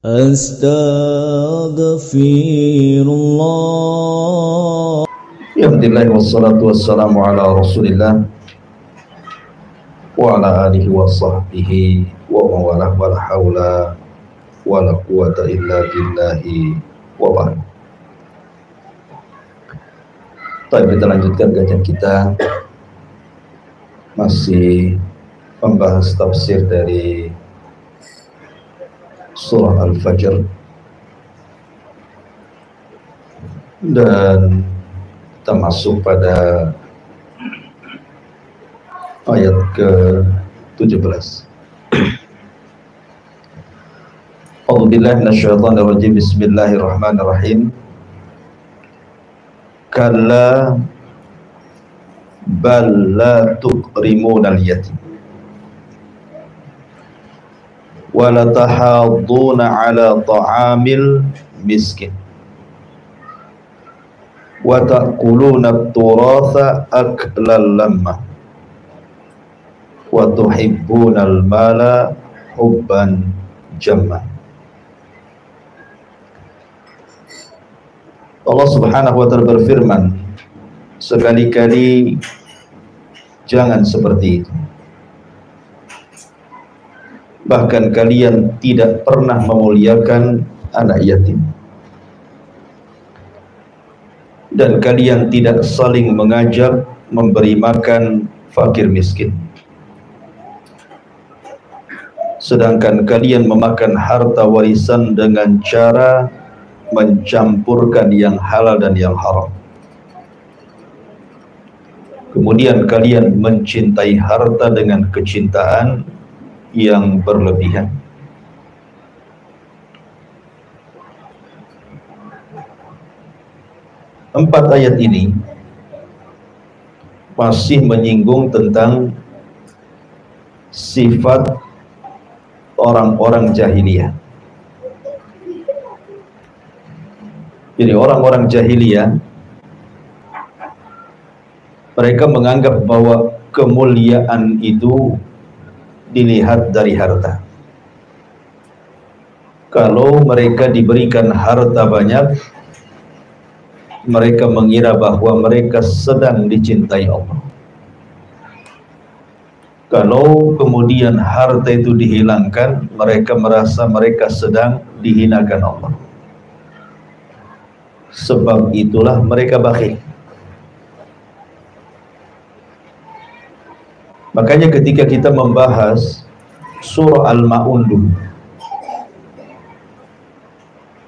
Astaghfirullah. Alhamdulillah wassalatu wassalamu ala Rasulillah wa ala alihi wa sahbihi wa mawalah wa la hawla wa la quwata illa billahi wa ba'd. Kita lanjutkan kajian kita, masih membahas tafsir dari surah Al-Fajr, dan kita masuk pada ayat ke-17. A'udzubillahi minasyaitonir rajim. Bismillahirrahmanirrahim. Kalla bal la tukrimunal yatim wa la tahadduna ala ta'amil miskin wa ta'kuluna at-turatha aklan lamma wa tuhibbunal mala hubban jamma. Allah Subhanahu wa ta'ala berfirman, sekali-kali jangan seperti itu. Bahkan kalian tidak pernah memuliakan anak yatim, dan kalian tidak saling mengajak memberi makan fakir miskin, sedangkan kalian memakan harta warisan dengan cara mencampurkan yang halal dan yang haram. Kemudian kalian mencintai harta dengan kecintaan yang berlebihan. Empat ayat ini masih menyinggung tentang sifat orang-orang jahiliyah. Jadi orang-orang jahiliyah, mereka menganggap bahwa kemuliaan itu dilihat dari harta. Kalau mereka diberikan harta banyak, mereka mengira bahwa mereka sedang dicintai Allah. Kalau kemudian harta itu dihilangkan, mereka merasa mereka sedang dihinakan Allah. Sebab itulah mereka bakhil. Makanya ketika kita membahas surah Al-Ma'un,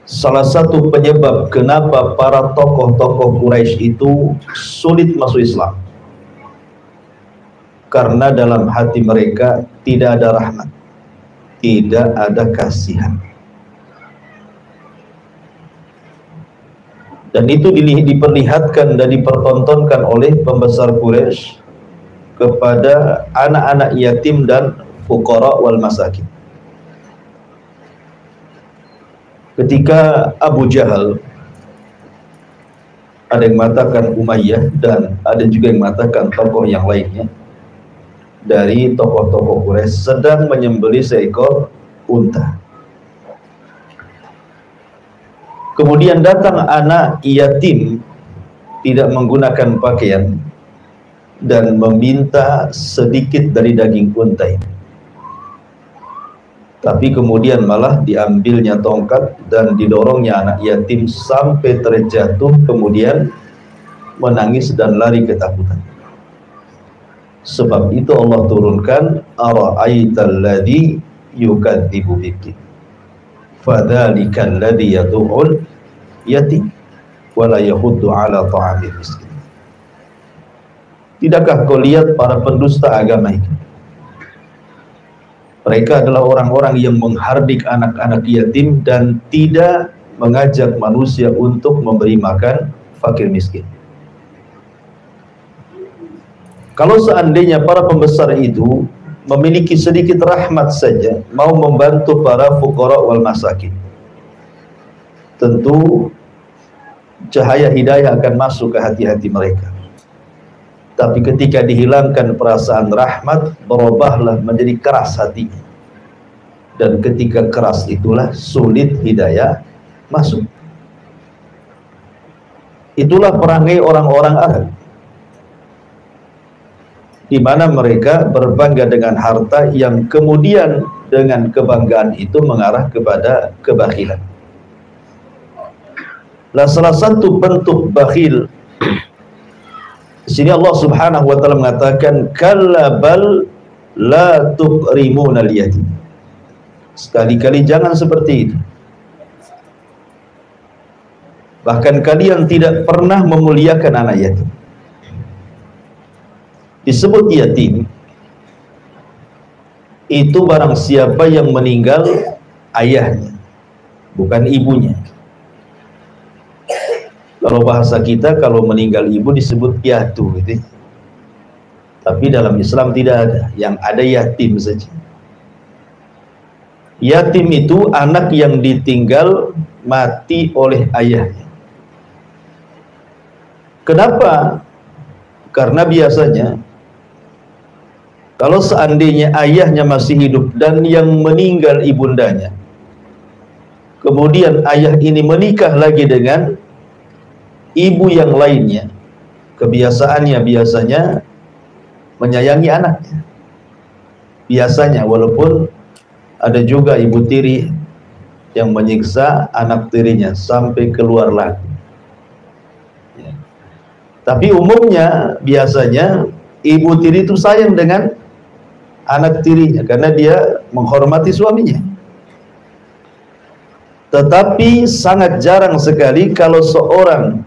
salah satu penyebab kenapa para tokoh-tokoh Quraisy itu sulit masuk Islam, karena dalam hati mereka tidak ada rahmat, tidak ada kasihan. Dan itu diperlihatkan dan dipertontonkan oleh pembesar Quraisy kepada anak-anak yatim dan fuqara wal masakin. Ketika Abu Jahal, ada yang mengatakan Umayyah, dan ada juga yang mengatakan tokoh yang lainnya dari tokoh-tokoh Quraisy, sedang menyembelih seekor unta. Kemudian datang anak yatim tidak menggunakan pakaian dan meminta sedikit dari daging unta ini. Tapi kemudian malah diambilnya tongkat dan didorongnya anak yatim sampai terjatuh, kemudian menangis dan lari ketakutan. Sebab itu Allah turunkan ara'aital ladzi yukadzibu biki fadzalikal ladzi yad'ul yatim wa la yahuddu ala ta'amil miskin. Tidakkah kau lihat para pendusta agama itu? Mereka adalah orang-orang yang menghardik anak-anak yatim dan tidak mengajak manusia untuk memberi makan fakir miskin. Kalau seandainya para pembesar itu memiliki sedikit rahmat saja, mau membantu para fuqara wal masakin, tentu cahaya hidayah akan masuk ke hati-hati mereka. Tapi ketika dihilangkan perasaan rahmat, berubahlah menjadi keras hatinya. dan ketika keras itulah sulit hidayah masuk. Itulah perangai orang-orang Arab, di mana mereka berbangga dengan harta yang kemudian dengan kebanggaan itu mengarah kepada kebakhilan. Nah, salah satu bentuk bakhil di sini Allah Subhanahu wa taala mengatakan kalla bal la tuqrimuna al-yatim. Sekali-kali jangan seperti itu. Bahkan kalian tidak pernah memuliakan anak yatim. Disebut yatim itu barang siapa yang meninggal ayahnya, bukan ibunya. Kalau bahasa kita, kalau meninggal ibu disebut piatu gitu. Tapi dalam Islam tidak ada, yang ada yatim saja. Yatim itu anak yang ditinggal mati oleh ayahnya. Kenapa? Karena biasanya kalau seandainya ayahnya masih hidup dan yang meninggal ibundanya, kemudian ayah ini menikah lagi dengan ibu yang lainnya, kebiasaannya biasanya menyayangi anaknya. Biasanya, walaupun ada juga ibu tiri yang menyiksa anak tirinya sampai keluar lagi. Tapi umumnya biasanya ibu tiri itu sayang dengan anak tirinya karena dia menghormati suaminya. Tetapi sangat jarang sekali kalau seorang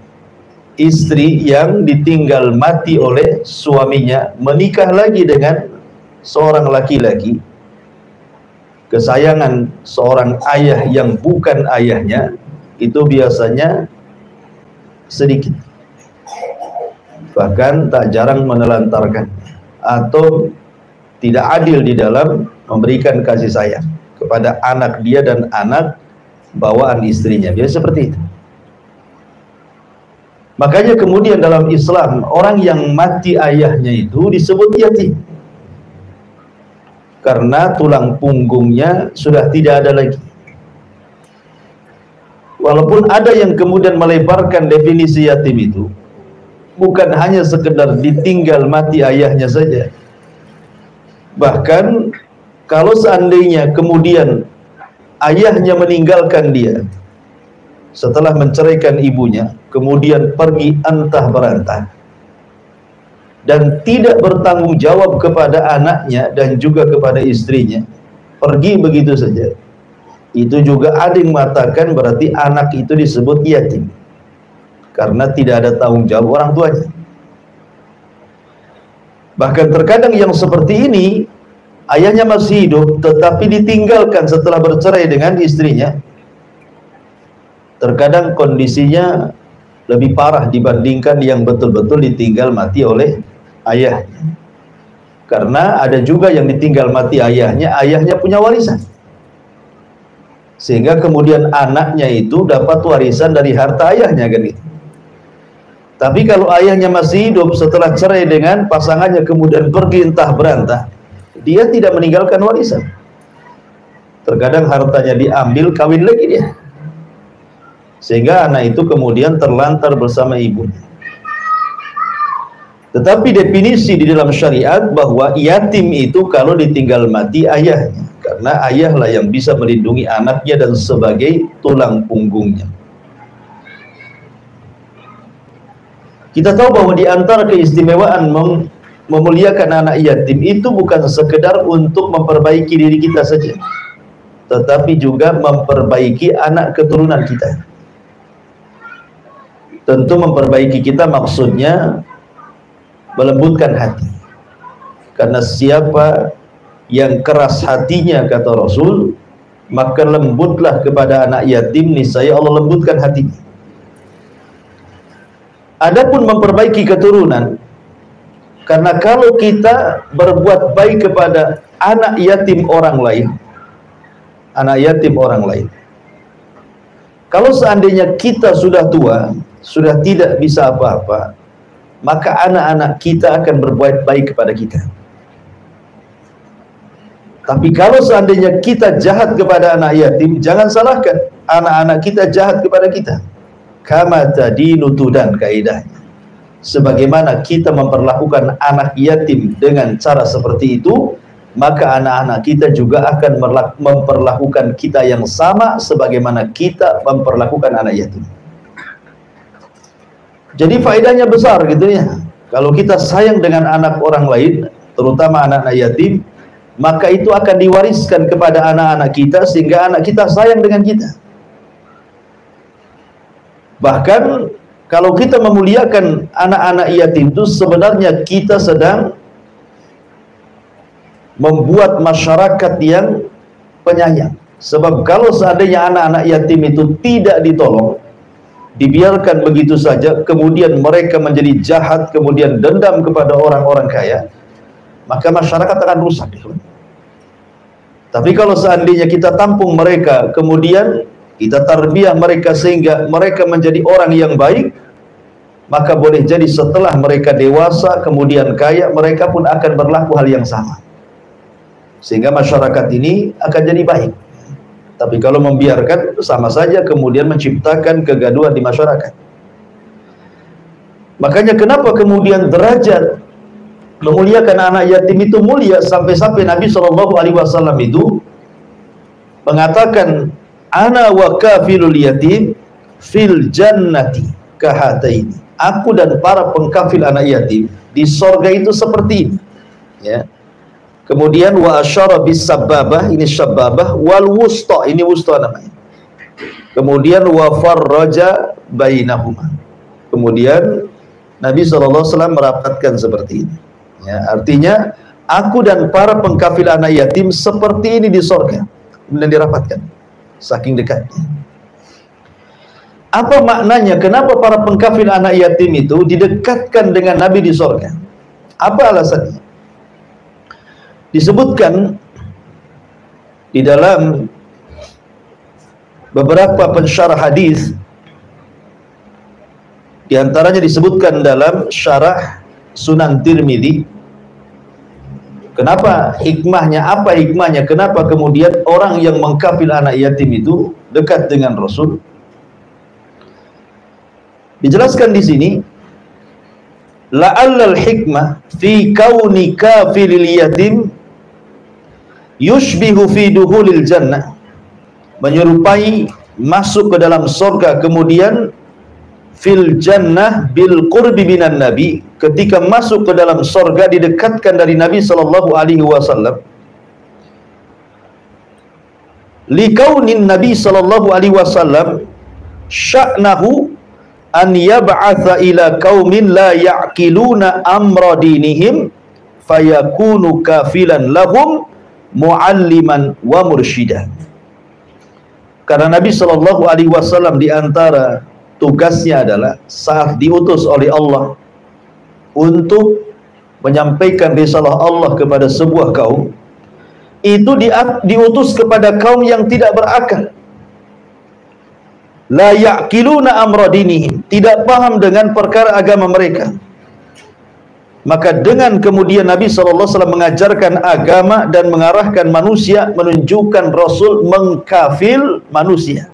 istri yang ditinggal mati oleh suaminya menikah lagi dengan seorang laki-laki, kesayangan seorang ayah yang bukan ayahnya, itu biasanya sedikit. Bahkan tak jarang menelantarkan atau tidak adil di dalam memberikan kasih sayang kepada anak dia dan anak bawaan istrinya. Biasa seperti itu. Makanya kemudian dalam Islam orang yang mati ayahnya itu disebut yatim, karena tulang punggungnya sudah tidak ada lagi. Walaupun ada yang kemudian melebarkan definisi yatim itu, bukan hanya sekedar ditinggal mati ayahnya saja. Bahkan kalau seandainya kemudian ayahnya meninggalkan dia setelah menceraikan ibunya, kemudian pergi antah berantah dan tidak bertanggung jawab kepada anaknya dan juga kepada istrinya, pergi begitu saja, itu juga ada yang mengatakan berarti anak itu disebut yatim karena tidak ada tanggung jawab orang tuanya. Bahkan terkadang yang seperti ini, ayahnya masih hidup tetapi ditinggalkan setelah bercerai dengan istrinya. Terkadang kondisinya lebih parah dibandingkan yang betul-betul ditinggal mati oleh ayahnya. Karena ada juga yang ditinggal mati ayahnya, ayahnya punya warisan, sehingga kemudian anaknya itu dapat warisan dari harta ayahnya kan gitu. Tapi kalau ayahnya masih hidup setelah cerai dengan pasangannya kemudian pergi entah berantah, dia tidak meninggalkan warisan. Terkadang hartanya diambil, kawin lagi dia, sehingga anak itu kemudian terlantar bersama ibunya. Tetapi definisi di dalam syariat bahwa yatim itu kalau ditinggal mati ayahnya, karena ayahlah yang bisa melindungi anaknya dan sebagai tulang punggungnya. Kita tahu bahwa di antara keistimewaan memuliakan anak yatim itu bukan sekedar untuk memperbaiki diri kita saja, tetapi juga memperbaiki anak keturunan kita. Tentu memperbaiki kita maksudnya melembutkan hati, karena siapa yang keras hatinya, kata Rasul, maka lembutlah kepada anak yatim, niscaya Allah lembutkan hatinya. Adapun memperbaiki keturunan, karena kalau kita berbuat baik kepada anak yatim orang lain, kalau seandainya kita sudah tua, sudah tidak bisa apa-apa, maka anak-anak kita akan berbuat baik kepada kita. Tapi kalau seandainya kita jahat kepada anak yatim, jangan salahkan anak-anak kita jahat kepada kita. Kama tadinu tudan, kaidahnya. Sebagaimana kita memperlakukan anak yatim dengan cara seperti itu, maka anak-anak kita juga akan memperlakukan kita yang sama sebagaimana kita memperlakukan anak yatim. Jadi faedahnya besar gitu ya. Kalau kita sayang dengan anak orang lain, terutama anak-anak yatim, maka itu akan diwariskan kepada anak-anak kita sehingga anak kita sayang dengan kita. Bahkan kalau kita memuliakan anak-anak yatim itu sebenarnya kita sedang membuat masyarakat yang penyayang. Sebab kalau seandainya anak-anak yatim itu tidak ditolong, dibiarkan begitu saja, kemudian mereka menjadi jahat, kemudian dendam kepada orang-orang kaya, maka masyarakat akan rusak. Tapi kalau seandainya kita tampung mereka, kemudian kita tarbiyah mereka sehingga mereka menjadi orang yang baik, maka boleh jadi setelah mereka dewasa, kemudian kaya, mereka pun akan berlaku hal yang sama. Sehingga masyarakat ini akan jadi baik. Tapi kalau membiarkan, sama saja kemudian menciptakan kegaduhan di masyarakat. Makanya kenapa kemudian derajat memuliakan anak yatim itu mulia, sampai-sampai Nabi SAW itu mengatakan, ana wa kafilul yatim fil jannati kahataini. Aku dan para pengkafil anak yatim di sorga itu seperti ini. Ya. Kemudian wa asyara bis sababah, ini sababah, wal wusta, ini wusta namanya. Kemudian wa farraja bainahuma. Kemudian Nabi SAW merapatkan seperti ini. Ya, artinya aku dan para pengkafil anak yatim seperti ini di sorga. Kemudian dirapatkan, saking dekatnya. Apa maknanya? Kenapa para pengkafil anak yatim itu didekatkan dengan Nabi di sorga? Apa alasannya? Disebutkan di dalam beberapa pensyarah hadis, di antaranya disebutkan dalam syarah Sunan Tirmidzi. Kenapa hikmahnya? Apa hikmahnya? Kenapa kemudian orang yang mengkafil anak yatim itu dekat dengan Rasul? Dijelaskan di sini, la'allal hikmah fi kauni kafilil yatim yushbihu fi duhulil jannah, menyerupai masuk ke dalam surga, kemudian fil jannah bil qurbi minan nabi, ketika masuk ke dalam surga didekatkan dari Nabi sallallahu alaihi wasallam. Likaunin Nabi sallallahu alaihi wasallam sya'nahu an yab'atha ila qaumin la ya'qiluna amra dinihim fayakunu kafilan lahum mualliman wa mursyidan. Karena Nabi sallallahu alaihi wasallam di antara tugasnya adalah saat diutus oleh Allah untuk menyampaikan risalah Allah kepada sebuah kaum, itu diutus kepada kaum yang tidak berakal, la ya'qiluna amra dinihim, tidak paham dengan perkara agama mereka. Maka dengan kemudian Nabi SAW mengajarkan agama dan mengarahkan manusia, menunjukkan Rasul mengkafil manusia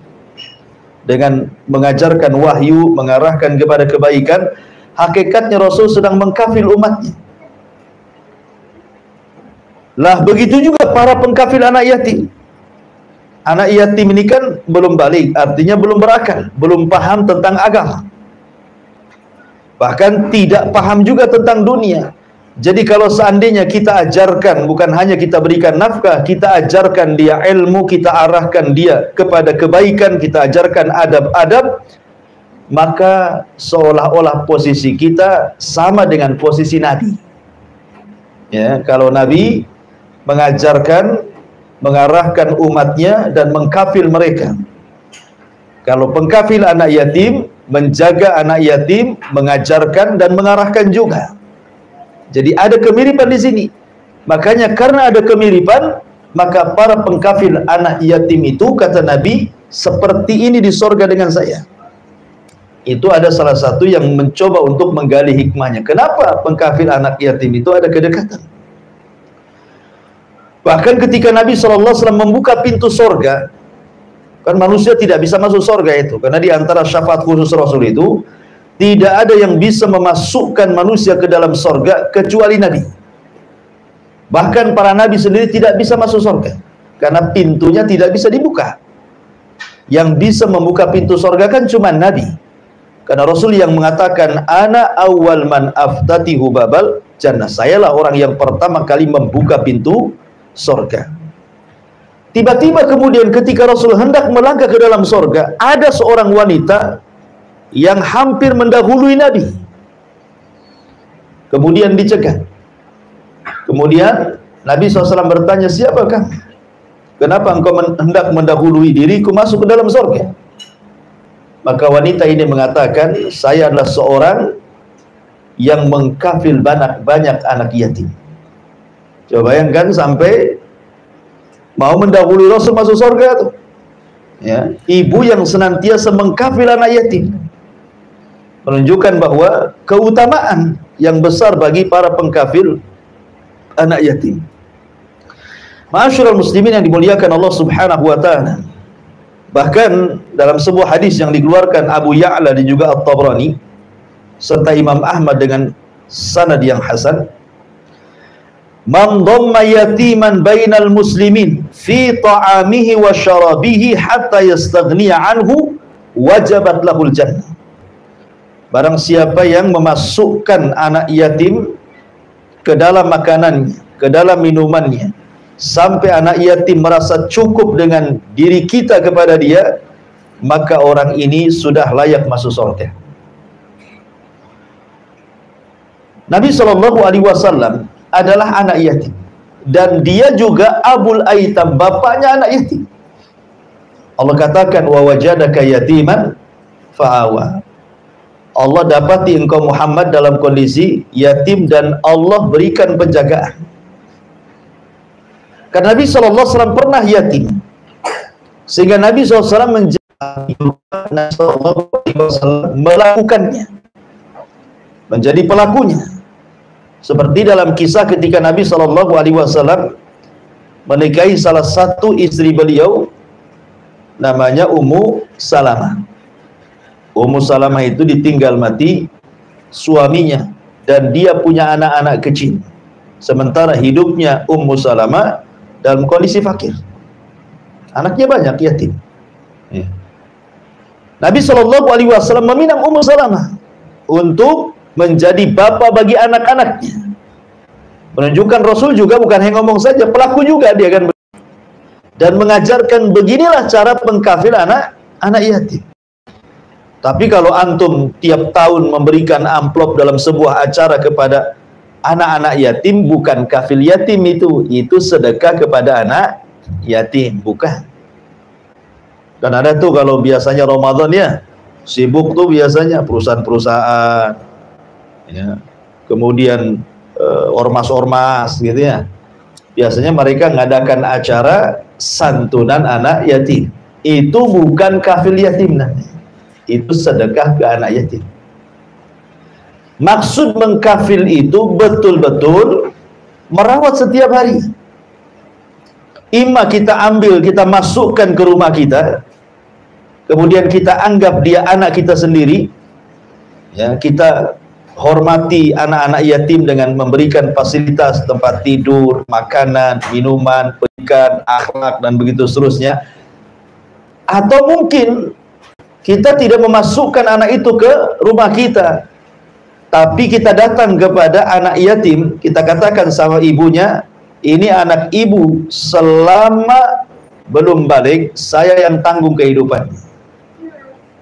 dengan mengajarkan wahyu, mengarahkan kepada kebaikan. Hakikatnya Rasul sedang mengkafil umatnya. Lah begitu juga para pengkafil anak yatim. Anak yatim ini kan belum balik, artinya belum berakal, belum paham tentang agama, bahkan tidak paham juga tentang dunia. Jadi kalau seandainya kita ajarkan, bukan hanya kita berikan nafkah, kita ajarkan dia ilmu, kita arahkan dia kepada kebaikan, kita ajarkan adab-adab, maka seolah-olah posisi kita sama dengan posisi Nabi. Ya, kalau Nabi mengajarkan, mengarahkan umatnya dan mengkafil mereka. Kalau pengkafil anak yatim, menjaga anak yatim, mengajarkan dan mengarahkan juga. Jadi ada kemiripan di sini. Makanya karena ada kemiripan, maka para pengkafil anak yatim itu, kata Nabi, seperti ini di sorga dengan saya. Itu ada salah satu yang mencoba untuk menggali hikmahnya. Kenapa pengkafil anak yatim itu ada kedekatan? Bahkan ketika Nabi SAW membuka pintu sorga, kan manusia tidak bisa masuk sorga itu, karena di antara syafaat khusus Rasul itu, tidak ada yang bisa memasukkan manusia ke dalam sorga kecuali Nabi. Bahkan para Nabi sendiri tidak bisa masuk sorga, karena pintunya tidak bisa dibuka. Yang bisa membuka pintu sorga kan cuma Nabi. Karena Rasul yang mengatakan, ana awwal man aftatihu babal jannah. Sayalah orang yang pertama kali membuka pintu sorga. Tiba-tiba kemudian ketika Rasul hendak melangkah ke dalam sorga, ada seorang wanita yang hampir mendahului Nabi. Kemudian dicegah. Kemudian Nabi SAW bertanya, siapakah? Kenapa engkau hendak mendahului diriku masuk ke dalam sorga? Maka wanita ini mengatakan, saya adalah seorang yang mengkafil banyak anak yatim. Coba bayangkan sampai mau mendahului Rasul masuk surga tuh. Ya, ibu yang senantiasa mengkafil anak yatim. Menunjukkan bahwa keutamaan yang besar bagi para pengkafil anak yatim. Ma'asyiral muslimin yang dimuliakan Allah Subhanahu wa taala. Bahkan dalam sebuah hadis yang dikeluarkan Abu Ya'la dan juga At-Tabrani serta Imam Ahmad dengan sanad yang hasan, man dhamma yatiman bainal muslimin fi ta'amihi wa syarabihi hatta yastaghniya anhu wajabat lahul jannah. Barang siapa yang memasukkan anak yatim ke dalam makanannya, ke dalam minumannya, sampai anak yatim merasa cukup dengan diri kita kepada dia, maka orang ini sudah layak masuk surga. Nabi SAW adalah anak yatim, dan dia juga abul aitam, bapaknya anak yatim. Allah katakan, wa wajadaka yatiman fa'awa. Allah dapati engkau Muhammad dalam kondisi yatim dan Allah berikan penjagaan. Karena Nabi SAW pernah yatim, sehingga Nabi SAW melakukannya, menjadi pelakunya. Seperti dalam kisah ketika Nabi SAW menikahi salah satu istri beliau, namanya Ummu Salamah. Ummu Salamah itu ditinggal mati suaminya, dan dia punya anak-anak kecil. Sementara hidupnya Ummu Salamah dalam kondisi fakir, anaknya banyak yatim. Ya. Nabi SAW meminang Ummu Salamah untuk menjadi bapa bagi anak-anaknya. Menunjukkan Rasul juga bukan hanya ngomong saja, pelaku juga dia kan, dan mengajarkan beginilah cara pengkafil anak yatim. Tapi kalau antum tiap tahun memberikan amplop dalam sebuah acara kepada anak-anak yatim, bukan kafil yatim itu sedekah kepada anak yatim, bukan. Dan ada tuh kalau biasanya Ramadan ya, sibuk tuh biasanya perusahaan-perusahaan, ya, kemudian ormas-ormas gitu ya. Biasanya mereka ngadakan acara santunan anak yatim. Itu bukan kafil yatim namanya. Itu sedekah ke anak yatim. Maksud mengkafil itu betul-betul merawat setiap hari. Ima kita ambil, kita masukkan ke rumah kita, kemudian kita anggap dia anak kita sendiri, ya, kita hormati anak-anak yatim dengan memberikan fasilitas tempat tidur, makanan, minuman, pendidikan, akhlak, dan begitu seterusnya. Atau mungkin kita tidak memasukkan anak itu ke rumah kita, tapi kita datang kepada anak yatim, kita katakan sama ibunya, ini anak ibu, selama belum balik, saya yang tanggung kehidupannya.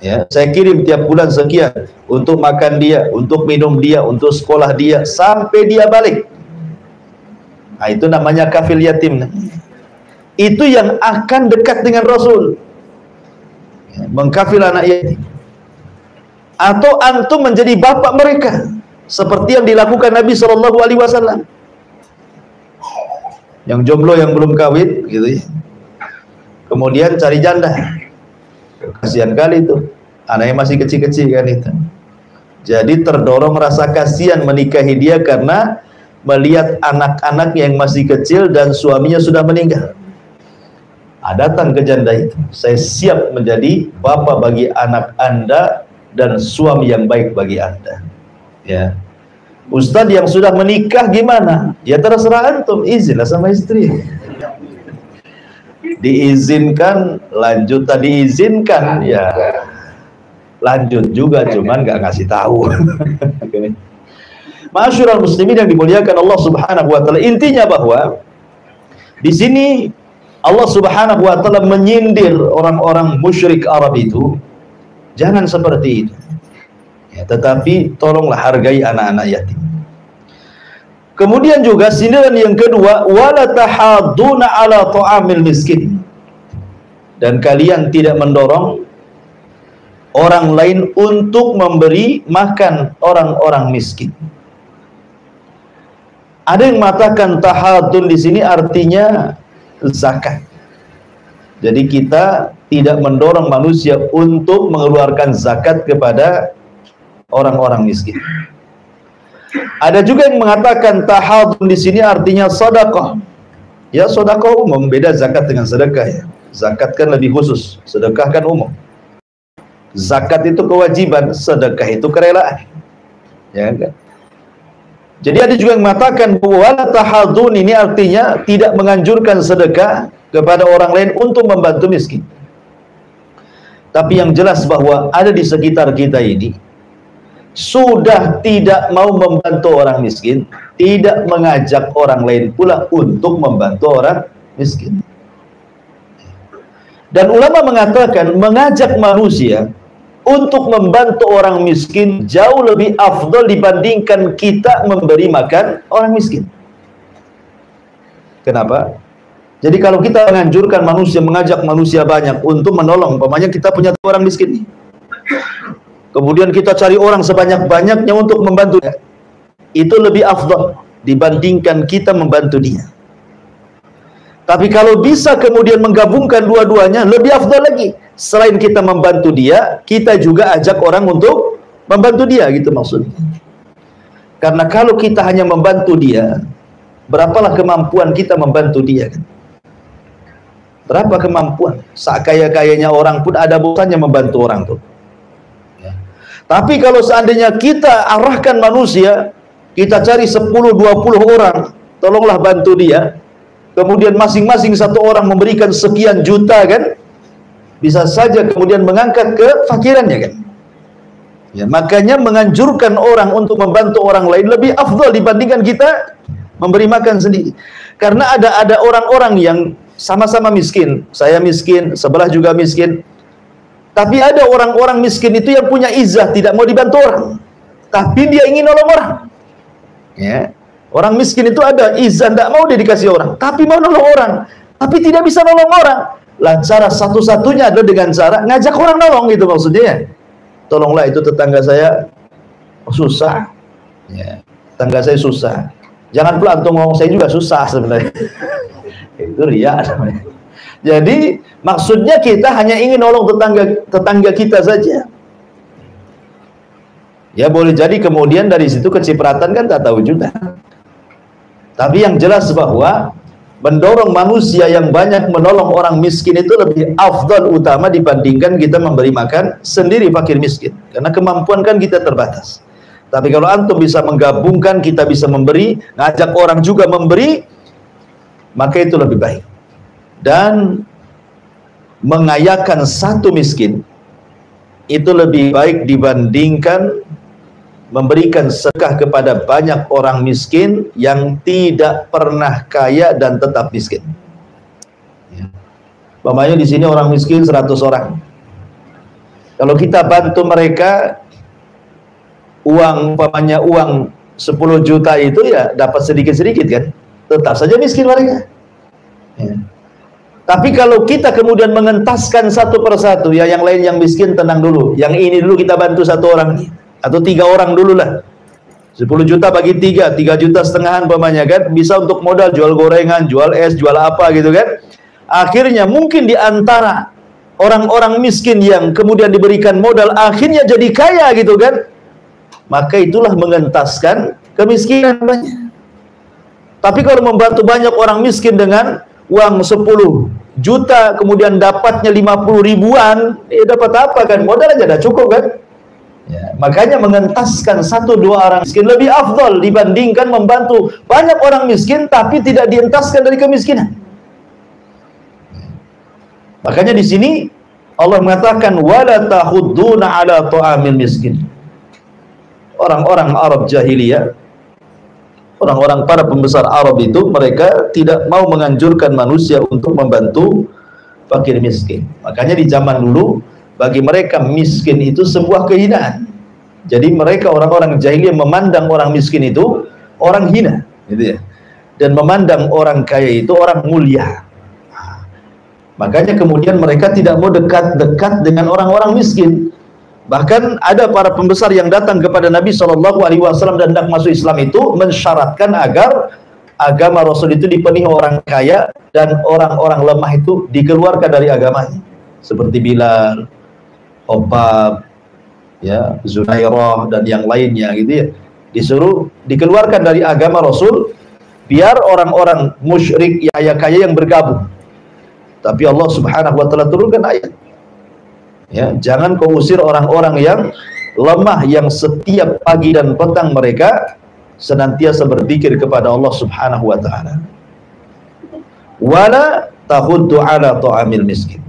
Ya, saya kirim tiap bulan sekian untuk makan dia, untuk minum dia, untuk sekolah dia, sampai dia balik. Nah, itu namanya kafil yatim. Itu yang akan dekat dengan Rasul, ya, mengkafil anak yatim. Atau antum menjadi bapak mereka, seperti yang dilakukan Nabi SAW. Yang jomblo, yang belum kawin gitu ya, kemudian cari janda. Kasihan kali itu, anaknya masih kecil-kecil kan itu. Jadi terdorong rasa kasihan menikahi dia karena melihat anak-anak yang masih kecil dan suaminya sudah meninggal. Datang ke janda itu, saya siap menjadi bapak bagi anak Anda dan suami yang baik bagi Anda. Ya, Ustadz yang sudah menikah gimana? Ya terserah antum, izinlah sama istri. Diizinkan, lanjut tadi izinkan, ya lanjut juga, cuman nggak ngasih tahu. Ma'asyiral muslimin yang dimuliakan Allah Subhanahu wa taala, intinya bahwa di sini Allah Subhanahu wa taala menyindir orang-orang musyrik Arab itu, jangan seperti itu. Ya, tetapi tolonglah hargai anak-anak yatim. Kemudian juga sindiran yang kedua, wala tahadduna ala ta'amil miskin. Dan kalian tidak mendorong orang lain untuk memberi makan orang-orang miskin. Ada yang mengatakan tahadun di sini artinya zakat. Jadi kita tidak mendorong manusia untuk mengeluarkan zakat kepada orang-orang miskin. Ada juga yang mengatakan tahadun di sini artinya sedekah. Ya, sedekah umum, beda zakat dengan sedekah ya. Zakat kan lebih khusus, sedekah kan umum. Zakat itu kewajiban, sedekah itu kerelaan. Ya kan? Jadi ada juga yang mengatakan bahwa tahadun ini artinya tidak menganjurkan sedekah kepada orang lain untuk membantu miskin. Tapi yang jelas bahwa ada di sekitar kita ini sudah tidak mau membantu orang miskin, tidak mengajak orang lain pula untuk membantu orang miskin. Dan ulama mengatakan mengajak manusia untuk membantu orang miskin jauh lebih afdal dibandingkan kita memberi makan orang miskin. Kenapa? Jadi kalau kita menganjurkan manusia, mengajak manusia banyak untuk menolong, umpamanya kita punya orang miskin nih, kemudian kita cari orang sebanyak-banyaknya untuk membantu dia, itu lebih afdal dibandingkan kita membantu dia. Tapi kalau bisa kemudian menggabungkan dua-duanya, lebih afdal lagi. Selain kita membantu dia, kita juga ajak orang untuk membantu dia, gitu maksudnya. Karena kalau kita hanya membantu dia, berapalah kemampuan kita membantu dia kan? Berapa kemampuan? Sekaya-kayanya orang pun ada bosannya membantu orang tuh. Ya. Tapi kalau seandainya kita arahkan manusia, kita cari 10-20 orang, tolonglah bantu dia, kemudian masing-masing satu orang memberikan sekian juta kan, bisa saja kemudian mengangkat kefakirannya kan. Ya, makanya menganjurkan orang untuk membantu orang lain lebih afdal dibandingkan kita memberi makan sendiri. Karena ada orang-orang yang sama-sama miskin, saya miskin, sebelah juga miskin. Tapi ada orang-orang miskin itu yang punya izah, tidak mau dibantu orang, tapi dia ingin nolong orang. Ya. Orang miskin itu ada izah, tidak mau dia dikasih orang, tapi mau nolong orang, tapi tidak bisa nolong orang. Lah cara satu-satunya adalah dengan cara ngajak orang nolong, gitu maksudnya. Tolonglah itu tetangga saya susah. Ya, tetangga saya susah. Jangan pula antum ngomong saya juga susah sebenarnya. Itu riya namanya. Jadi maksudnya kita hanya ingin nolong tetangga kita saja. Ya boleh jadi kemudian dari situ kecipratan kan tak tahu juga. Tapi yang jelas bahwa mendorong manusia yang banyak menolong orang miskin itu lebih afdal, utama dibandingkan kita memberi makan sendiri fakir miskin. Karena kemampuan kan kita terbatas. Tapi kalau antum bisa menggabungkan, kita bisa memberi, ngajak orang juga memberi, maka itu lebih baik. Dan mengayakan satu miskin itu lebih baik dibandingkan memberikan sedekah kepada banyak orang miskin yang tidak pernah kaya dan tetap miskin. Umpamanya di sini orang miskin 100 orang. Kalau kita bantu mereka, umpamanya uang 10 juta itu ya dapat sedikit-sedikit kan, tetap saja miskin mereka. Ya. Tapi kalau kita kemudian mengentaskan satu persatu, ya yang lain yang miskin tenang dulu, yang ini dulu kita bantu satu orang nih, atau 3 orang dulu lah. 10 juta bagi 3 juta setengahan umpamanya kan, bisa untuk modal jual gorengan, jual es, jual apa gitu kan. Akhirnya mungkin di antara orang-orang miskin yang kemudian diberikan modal akhirnya jadi kaya gitu kan. Maka itulah mengentaskan kemiskinan banyak. Tapi kalau membantu banyak orang miskin dengan uang 10 juta, kemudian dapatnya 50 ribuan, dapat apa kan? Modal aja dah cukup kan? Ya, makanya mengentaskan 1-2 orang miskin lebih afdal dibandingkan membantu banyak orang miskin tapi tidak dientaskan dari kemiskinan. Makanya di sini Allah mengatakan wala tahudduna ala ta'amil miskin. Orang-orang Arab jahiliyah, orang-orang para pembesar Arab itu, mereka tidak mau menganjurkan manusia untuk membantu fakir miskin. Makanya di zaman dulu bagi mereka miskin itu sebuah kehinaan. Jadi mereka orang-orang jahiliyah memandang orang miskin itu orang hina, gitu ya. Dan memandang orang kaya itu orang mulia. Makanya kemudian mereka tidak mau dekat-dekat dengan orang-orang miskin. Bahkan ada para pembesar yang datang kepada Nabi SAW dan hendak masuk Islam itu mensyaratkan agar agama Rasul itu dipenuhi orang kaya dan orang-orang lemah itu dikeluarkan dari agamanya. Seperti Bilal, Obab, ya, Zunairah dan yang lainnya gitu ya. Disuruh dikeluarkan dari agama Rasul biar orang-orang musyrik kaya yang bergabung. Tapi Allah Subhanahu wa taala turunkan ayat. Ya, jangan kau usir orang-orang yang lemah yang setiap pagi dan petang mereka senantiasa berzikir kepada Allah Subhanahu wa taala. Wala tahuddu ala ta'amil miskin.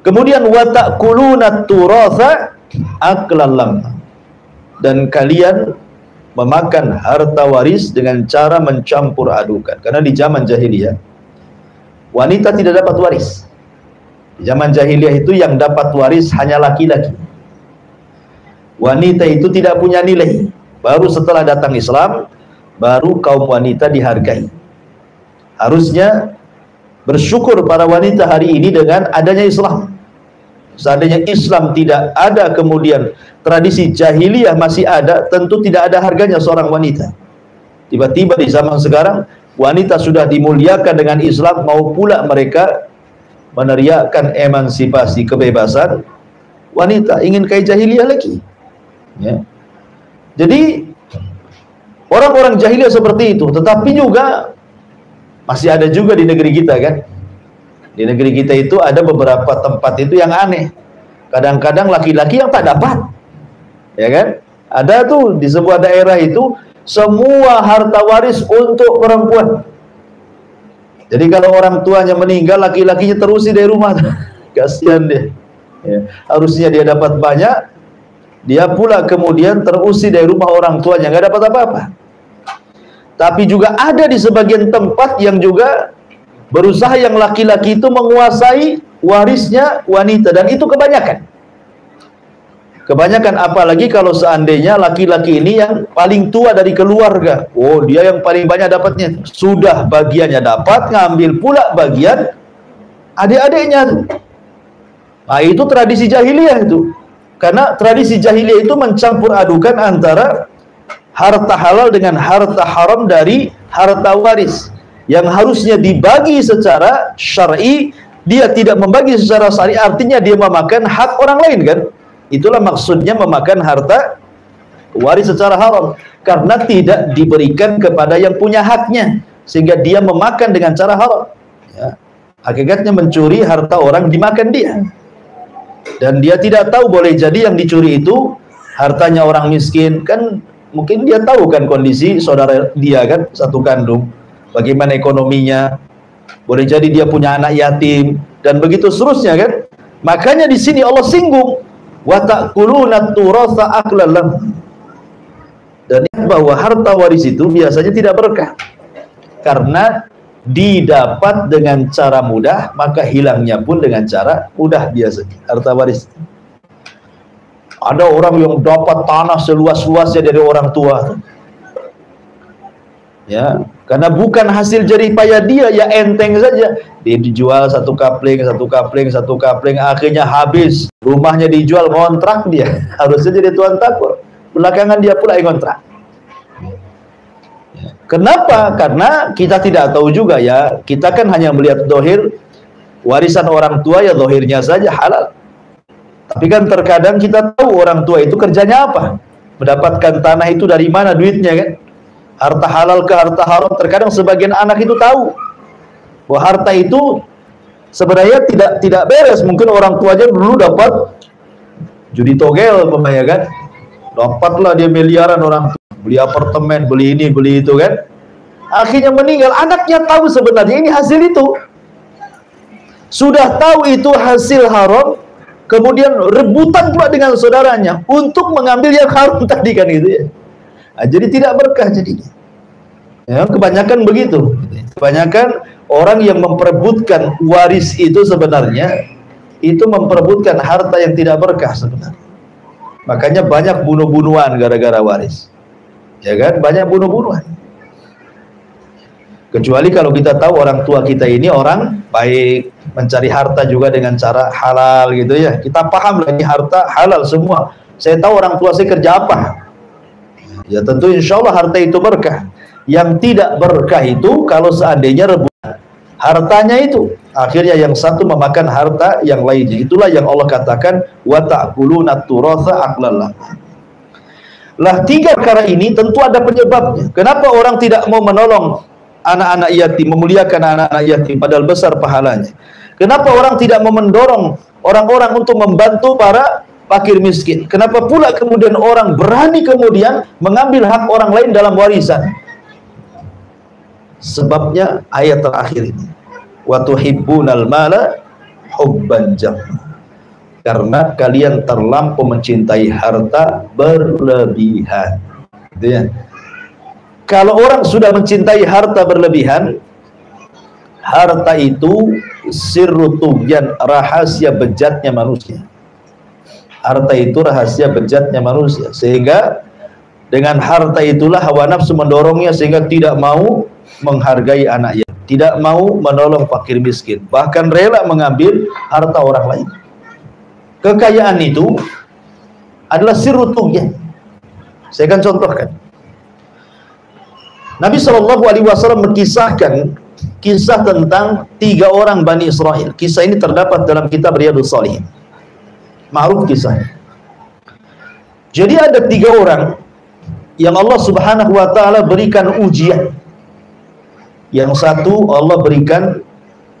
Kemudian wa ta'kuluna turatha aklan lamma. Dan kalian memakan harta waris dengan cara mencampur adukan. Karena di zaman jahiliyah wanita tidak dapat waris. Di zaman jahiliyah itu yang dapat waris hanya laki-laki. Wanita itu tidak punya nilai. Baru setelah datang Islam, baru kaum wanita dihargai. Harusnya bersyukur para wanita hari ini dengan adanya Islam. Seandainya Islam tidak ada, kemudian tradisi jahiliyah masih ada, tentu tidak ada harganya seorang wanita. Tiba-tiba di zaman sekarang, wanita sudah dimuliakan dengan Islam, mau pula mereka meneriakkan emansipasi kebebasan wanita, ingin kayak jahiliyah lagi ya. Jadi orang-orang jahiliyah seperti itu, tetapi juga masih ada juga di negeri kita kan. Di negeri kita itu ada beberapa tempat itu yang aneh. Kadang-kadang laki-laki yang tak dapat ya kan. Ada tuh di sebuah daerah itu semua harta waris untuk perempuan. Jadi kalau orang tuanya meninggal, laki-lakinya terusin dari rumah. Kasihan dia. Ya. Harusnya dia dapat banyak, dia pula kemudian terusir dari rumah orang tuanya, nggak dapat apa-apa. Tapi juga ada di sebagian tempat yang juga berusaha yang laki-laki itu menguasai warisnya wanita, dan itu kebanyakan. Kebanyakan apalagi kalau seandainya laki-laki ini yang paling tua dari keluarga. Oh, dia yang paling banyak dapatnya. Sudah bagiannya dapat, ngambil pula bagian adik-adiknya. Nah, itu tradisi jahiliyah itu. Karena tradisi jahiliyah itu mencampur adukan antara harta halal dengan harta haram dari harta waris. Yang harusnya dibagi secara syar'i, dia tidak membagi secara syar'i, artinya dia memakan hak orang lain kan? Itulah maksudnya memakan harta waris secara haram, karena tidak diberikan kepada yang punya haknya, sehingga dia memakan dengan cara haram ya. Hakikatnya mencuri harta orang, dimakan dia, dan dia tidak tahu boleh jadi yang dicuri itu hartanya orang miskin kan. Mungkin dia tahu kan kondisi saudara dia kan, satu kandung, bagaimana ekonominya, boleh jadi dia punya anak yatim, dan begitu seterusnya kan. Makanya di sini Allah singgung wa ta'kuluna turatha aklan lam. Dan bahwa harta waris itu biasanya tidak berkah, karena didapat dengan cara mudah, maka hilangnya pun dengan cara mudah biasanya harta waris. Ada orang yang dapat tanah seluas-luasnya dari orang tua ya, karena bukan hasil jerih payah dia, ya enteng saja. Dia dijual satu kapling, akhirnya habis. Rumahnya dijual, ngontrak dia. Harusnya jadi tuan takur. Belakangan dia pula yang ngontrak. Kenapa? Karena kita tidak tahu juga ya. Kita kan hanya melihat dohir, warisan orang tua ya dohirnya saja halal. Tapi kan terkadang kita tahu orang tua itu kerjanya apa, mendapatkan tanah itu dari mana duitnya kan. harta halal ke harta haram. Terkadang sebagian anak itu tahu bahwa harta itu sebenarnya tidak beres. Mungkin orang tuanya dulu dapat judi togel, ya kan, dapatlah dia miliaran, orang tua beli apartemen, beli ini, beli itu kan. Akhirnya meninggal, anaknya tahu sebenarnya ini hasil itu. Sudah tahu itu hasil haram, kemudian rebutan pula dengan saudaranya untuk mengambil yang haram tadi kan gitu ya. Nah, jadi tidak berkah jadinya. Ya, kebanyakan begitu. Kebanyakan orang yang memperebutkan waris itu sebenarnya itu memperebutkan harta yang tidak berkah sebenarnya. Makanya banyak bunuh-bunuhan gara-gara waris. Ya kan? Banyak bunuh-bunuhan. Kecuali kalau kita tahu orang tua kita ini orang baik, mencari harta juga dengan cara halal gitu ya. Kita paham lah ini harta halal semua. Saya tahu orang tua saya kerja apa. Ya tentu insya Allah harta itu berkah. Yang tidak berkah itu kalau seandainya rebutan hartanya itu. Akhirnya yang satu memakan harta yang lainnya. Itulah yang Allah katakan wa ta'kuluna turatha aqlal. Lah tiga perkara ini tentu ada penyebabnya. Kenapa orang tidak mau menolong anak-anak yatim, memuliakan anak-anak yatim padahal besar pahalanya? Kenapa orang tidak mau mendorong orang-orang untuk membantu para fakir miskin? Kenapa pula kemudian orang berani kemudian mengambil hak orang lain dalam warisan? Sebabnya ayat terakhir ini. Wa tuhibbunal mala hubban jamma. Karena kalian terlampau mencintai harta berlebihan. Gitu ya. Kalau orang sudah mencintai harta berlebihan, harta itu sirru tughyan, rahasia bejatnya manusia. Harta itu rahasia bejatnya manusia. Sehingga dengan harta itulah hawa nafsu mendorongnya sehingga tidak mau menghargai anak yatim, tidak mau menolong fakir miskin, bahkan rela mengambil harta orang lain. Kekayaan itu adalah sirru tughyan. Saya akan contohkan. Nabi SAW mengisahkan kisah tentang 3 orang Bani Israel. Kisah ini terdapat dalam kitab Riyadhus Shalihin. Ma'ruf kisahnya. Jadi ada 3 orang yang Allah Subhanahu wa taala berikan ujian. Yang satu Allah berikan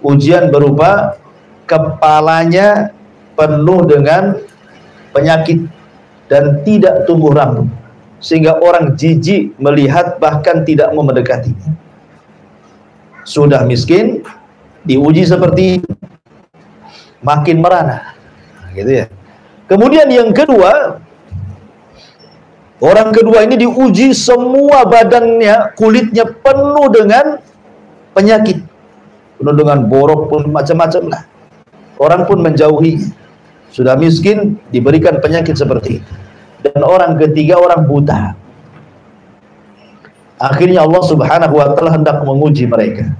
ujian berupa kepalanya penuh dengan penyakit dan tidak tumbuh rambut, sehingga orang jijik melihat bahkan tidak mau mendekatinya. Sudah miskin, diuji seperti itu, makin merana, gitu ya. Kemudian yang kedua, orang kedua ini diuji semua badannya, kulitnya penuh dengan penyakit, penuh dengan borok pun macam-macam lah. Orang pun menjauhi. Sudah miskin, diberikan penyakit seperti itu. Dan orang ketiga orang buta. Akhirnya Allah Subhanahu wa taala hendak menguji mereka.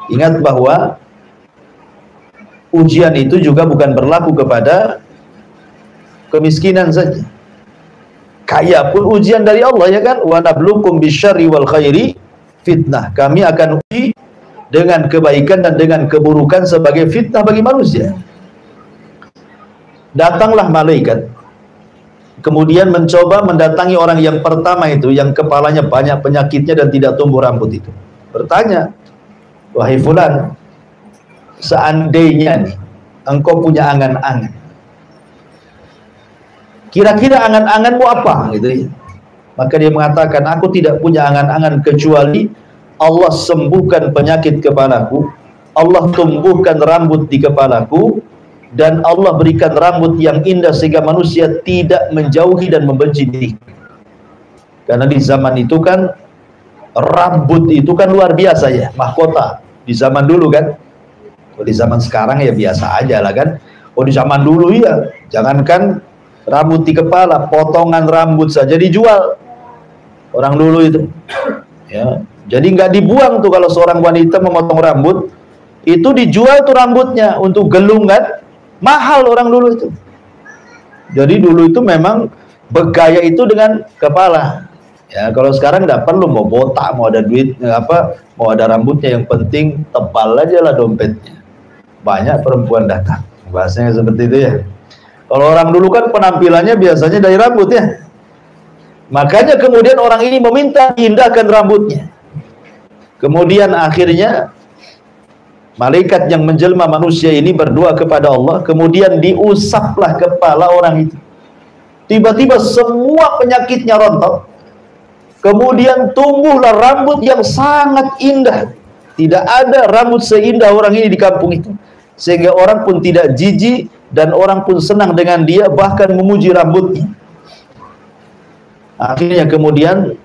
Ingat bahwa ujian itu juga bukan berlaku kepada kemiskinan saja. Kaya pun ujian dari Allah, ya kan? Wa nabluukum bisyarri wal khairi fitnah. Kami akan uji dengan kebaikan dan dengan keburukan sebagai fitnah bagi manusia. Datanglah malaikat, kemudian mencoba mendatangi orang yang pertama itu, yang kepalanya banyak penyakitnya dan tidak tumbuh rambut itu. Bertanya, wahai fulan, seandainya nih engkau punya angan-angan, kira-kira angan-anganmu apa? Gitu ya. Maka dia mengatakan, aku tidak punya angan-angan kecuali Allah sembuhkan penyakit kepalaku, Allah tumbuhkan rambut di kepalaku, dan Allah berikan rambut yang indah sehingga manusia tidak menjauhi dan membenci diri. Karena di zaman itu kan rambut itu kan luar biasa ya, mahkota di zaman dulu kan. Kalau di zaman sekarang ya biasa aja lah kan. Oh di zaman dulu ya, jangankan rambut di kepala, potongan rambut saja dijual orang dulu itu. Ya, jadi nggak dibuang tuh kalau seorang wanita memotong rambut, itu dijual tuh rambutnya untuk gelung kan. Mahal orang dulu itu. Jadi dulu itu memang bergaya itu dengan kepala. Ya, kalau sekarang nggak perlu mau botak, mau ada duit apa, mau ada rambutnya, yang penting tebal aja lah dompetnya. Banyak perempuan datang. Bahasanya seperti itu ya. Kalau orang dulu kan penampilannya biasanya dari rambut ya. Makanya kemudian orang ini meminta diindahkan rambutnya. Kemudian akhirnya malaikat yang menjelma manusia ini berdoa kepada Allah, kemudian diusaplah kepala orang itu. Tiba-tiba semua penyakitnya rontok. Kemudian tumbuhlah rambut yang sangat indah. Tidak ada rambut seindah orang ini di kampung itu. Sehingga orang pun tidak jijik dan orang pun senang dengan dia, bahkan memuji rambutnya. Akhirnya kemudian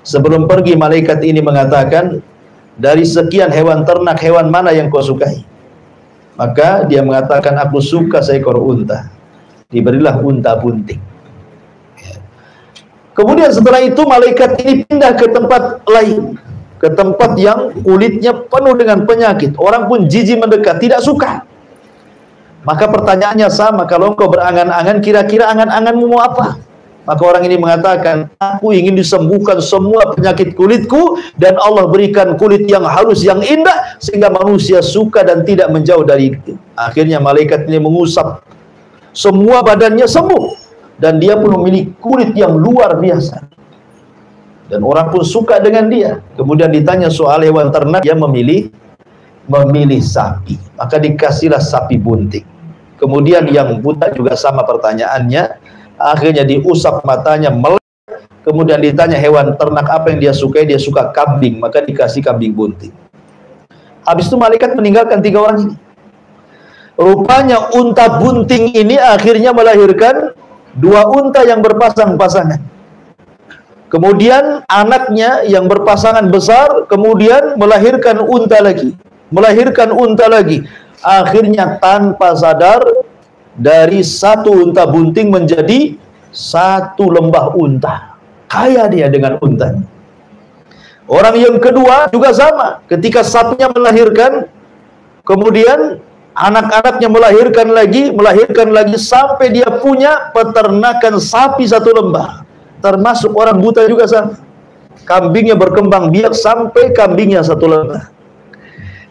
sebelum pergi malaikat ini mengatakan, dari sekian hewan ternak, hewan mana yang kau sukai? Maka dia mengatakan, aku suka seekor unta. Diberilah unta bunting. Kemudian setelah itu malaikat ini pindah ke tempat lain, ke tempat yang kulitnya penuh dengan penyakit. Orang pun jijik mendekat, tidak suka. Maka pertanyaannya sama, kalau engkau berangan-angan, kira-kira angan-anganmu mau apa? Maka orang ini mengatakan, aku ingin disembuhkan semua penyakit kulitku, dan Allah berikan kulit yang halus, yang indah, sehingga manusia suka dan tidak menjauh dari itu. Akhirnya malaikat ini mengusap semua badannya sembuh, dan dia pun memiliki kulit yang luar biasa. Dan orang pun suka dengan dia. Kemudian ditanya soal hewan ternak, dia memilih sapi. Maka dikasihlah sapi bunting. Kemudian yang buta juga sama pertanyaannya. Akhirnya diusap matanya, melek. Kemudian ditanya hewan ternak apa yang dia sukai, dia suka kambing, maka dikasih kambing bunting. Habis itu malaikat meninggalkan 3 orang ini. Rupanya unta bunting ini akhirnya melahirkan 2 unta yang berpasang-pasangan. Kemudian anaknya yang berpasangan besar, kemudian melahirkan unta lagi, Akhirnya tanpa sadar, dari 1 unta bunting menjadi 1 lembah unta. Kaya dia dengan untanya. Orang yang kedua juga sama. Ketika sapinya melahirkan, kemudian anak-anaknya melahirkan lagi sampai dia punya peternakan sapi 1 lembah. Termasuk orang buta juga sama. Kambingnya berkembang biak sampai kambingnya 1 lembah.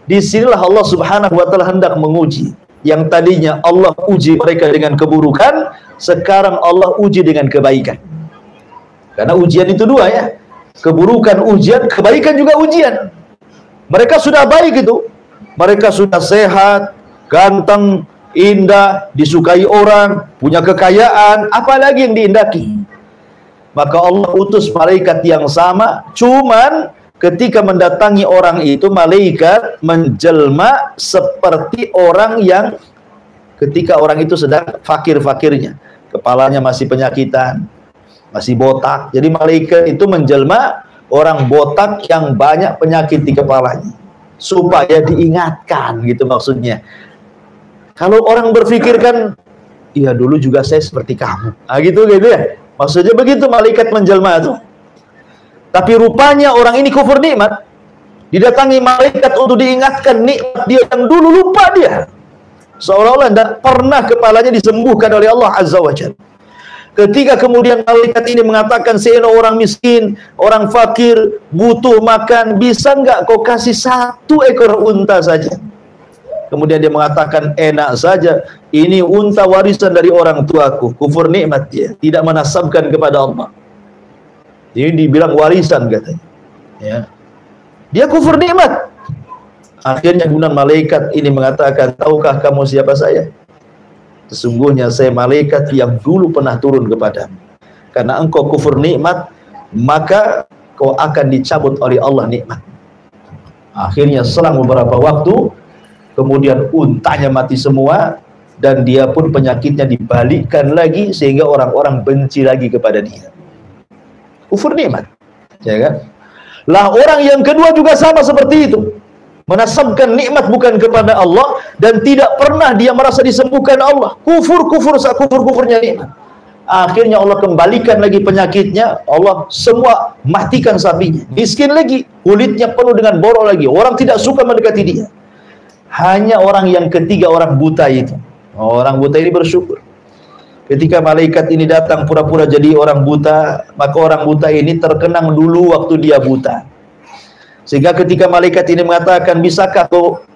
Disinilah Allah Subhanahu wa ta'ala hendak menguji. Yang tadinya Allah uji mereka dengan keburukan, sekarang Allah uji dengan kebaikan. Karena ujian itu 2 ya. Keburukan ujian, kebaikan juga ujian. Mereka sudah baik itu. Mereka sudah sehat, ganteng, indah, disukai orang, punya kekayaan, apalagi yang diindaki. Maka Allah utus malaikat yang sama, cuman ketika mendatangi orang itu, malaikat menjelma seperti orang yang ketika orang itu sedang fakir-fakirnya, kepalanya masih penyakitan, masih botak. Jadi malaikat itu menjelma orang botak yang banyak penyakit di kepalanya, supaya diingatkan gitu maksudnya. Kalau orang berpikirkan, iya dulu juga saya seperti kamu, gitu ya. Maksudnya begitu malaikat menjelma itu. Tapi rupanya orang ini kufur nikmat. Didatangi malaikat untuk diingatkan nikmat dia yang dulu lupa dia. Seolah-olah tidak pernah kepalanya disembuhkan oleh Allah Azza wa Jalla. Ketika kemudian malaikat ini mengatakan, "Seno orang miskin, orang fakir, butuh makan, bisa nggak kau kasih 1 ekor unta saja?" Kemudian dia mengatakan, "Enak saja, ini unta warisan dari orang tuaku." Kufur nikmat dia, tidak menasabkan kepada Allah. Ini dibilang warisan katanya. Ya. Dia kufur nikmat. Akhirnya kemudian malaikat ini mengatakan, "Tahukah kamu siapa saya? Sesungguhnya saya malaikat yang dulu pernah turun kepadamu. Karena engkau kufur nikmat, maka kau akan dicabut oleh Allah nikmat." Akhirnya selang beberapa waktu, kemudian untanya mati semua, dan dia pun penyakitnya dibalikkan lagi, sehingga orang-orang benci lagi kepada dia. Kufur nikmat, ya kan? Lah orang yang kedua juga sama seperti itu, menasabkan nikmat bukan kepada Allah, dan tidak pernah dia merasa disembuhkan Allah. Kufurnya nikmat. Akhirnya Allah kembalikan lagi penyakitnya, Allah semua matikan sapinya. Miskin lagi, kulitnya penuh dengan borok lagi, orang tidak suka mendekati dia. Hanya orang yang ketiga, orang buta itu. Orang buta ini bersyukur. Ketika malaikat ini datang pura-pura jadi orang buta, maka orang buta ini terkenang dulu waktu dia buta. Sehingga ketika malaikat ini mengatakan, "Bisakah kau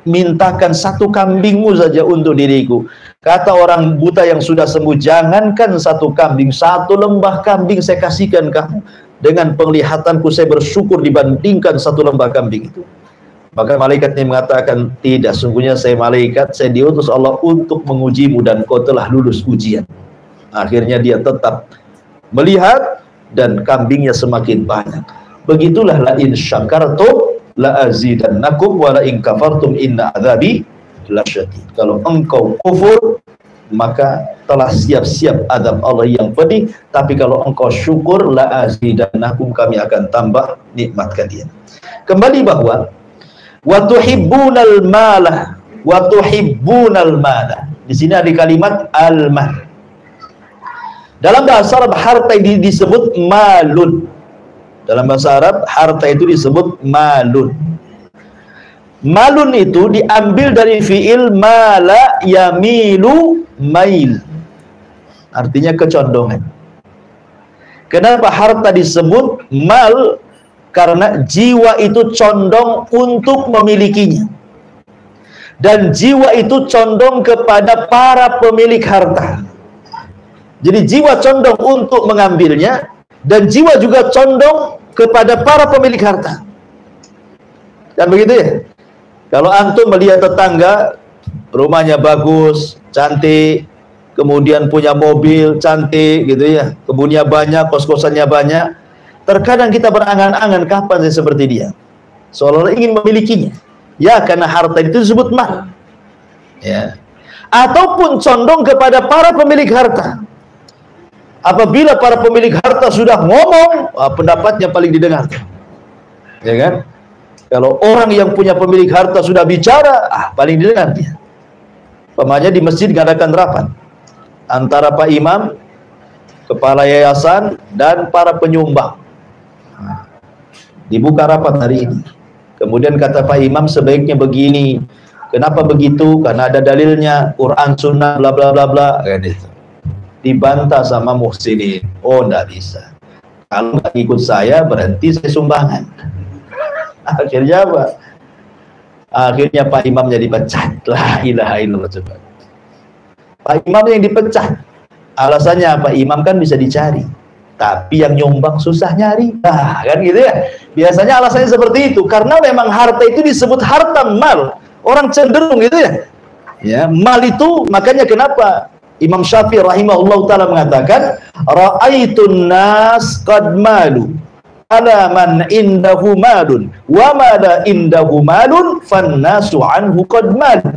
mintakan satu kambingmu saja untuk diriku. Kata orang buta yang sudah sembuh, jangankan satu kambing, satu lembah kambing saya kasihkan kamu. Dengan penglihatanku saya bersyukur dibandingkan satu lembah kambing itu. Maka malaikatnya mengatakan, tidak, sungguhnya saya malaikat, saya diutus Allah untuk mengujimu dan kau telah lulus ujian. Akhirnya dia tetap melihat dan kambingnya semakin banyak. Begitulah la in syakartum la azidannakum wa la in kafartum inna adzabi lasyadid. Kalau engkau kufur maka telah siap-siap azab Allah yang pedih, tapi kalau engkau syukur la azidannakum, kami akan tambah nikmat kalian. Kembali bahwa wa tuhibbunal mala wa tuhibbunal mala. Di sini ada kalimat al-mal. Dalam bahasa Arab harta ini disebut malun. Dalam bahasa Arab harta itu disebut malun. Malun itu diambil dari fiil mala yamilu mail. Artinya kecondongan. Kenapa harta disebut mal? Karena jiwa itu condong untuk memilikinya. Dan jiwa itu condong kepada para pemilik harta. Jadi jiwa condong untuk mengambilnya, dan jiwa juga condong kepada para pemilik harta. Dan begitu ya. Kalau antum melihat tetangga, rumahnya bagus, cantik, kemudian punya mobil cantik gitu ya, kebunnya banyak, kos-kosannya banyak, terkadang kita berangan-angan kapan saya seperti dia, seolah-olah ingin memilikinya. Ya, karena harta itu disebut mal. Ya. Ataupun condong kepada para pemilik harta. Apabila para pemilik harta sudah ngomong, pendapatnya paling didengar. Ya kan? Kalau orang yang punya pemilik harta sudah bicara, paling didengar dia. Pemanya di masjid ngadakan rapat antara Pak Imam, kepala yayasan, dan para penyumbang. Dibuka rapat hari ini. Kemudian kata Pak Imam, sebaiknya begini. Kenapa begitu? Karena ada dalilnya, Quran, Sunnah, bla bla bla bla. Gitu. Dibantah sama muhsinin. Oh, enggak bisa. Kalau nggak ikut saya, berhenti saya sumbangan. Akhirnya apa? Akhirnya Pak Imamnya dipecat. La ilaha illallah. Coba. Pak Imam yang dipecat. Alasannya apa? Imam kan bisa dicari. Tapi yang nyumbang susah nyari. Nah, kan gitu ya. Biasanya alasannya seperti itu. Karena memang harta itu disebut harta mal. Orang cenderung gitu ya. Ya, mal itu, makanya kenapa Imam Syafi'i rahimahullah ta'ala mengatakan, ra'aitun nas qad malu ala man indahu malun wa ma la indahu malun fan nasu anhu qad malu.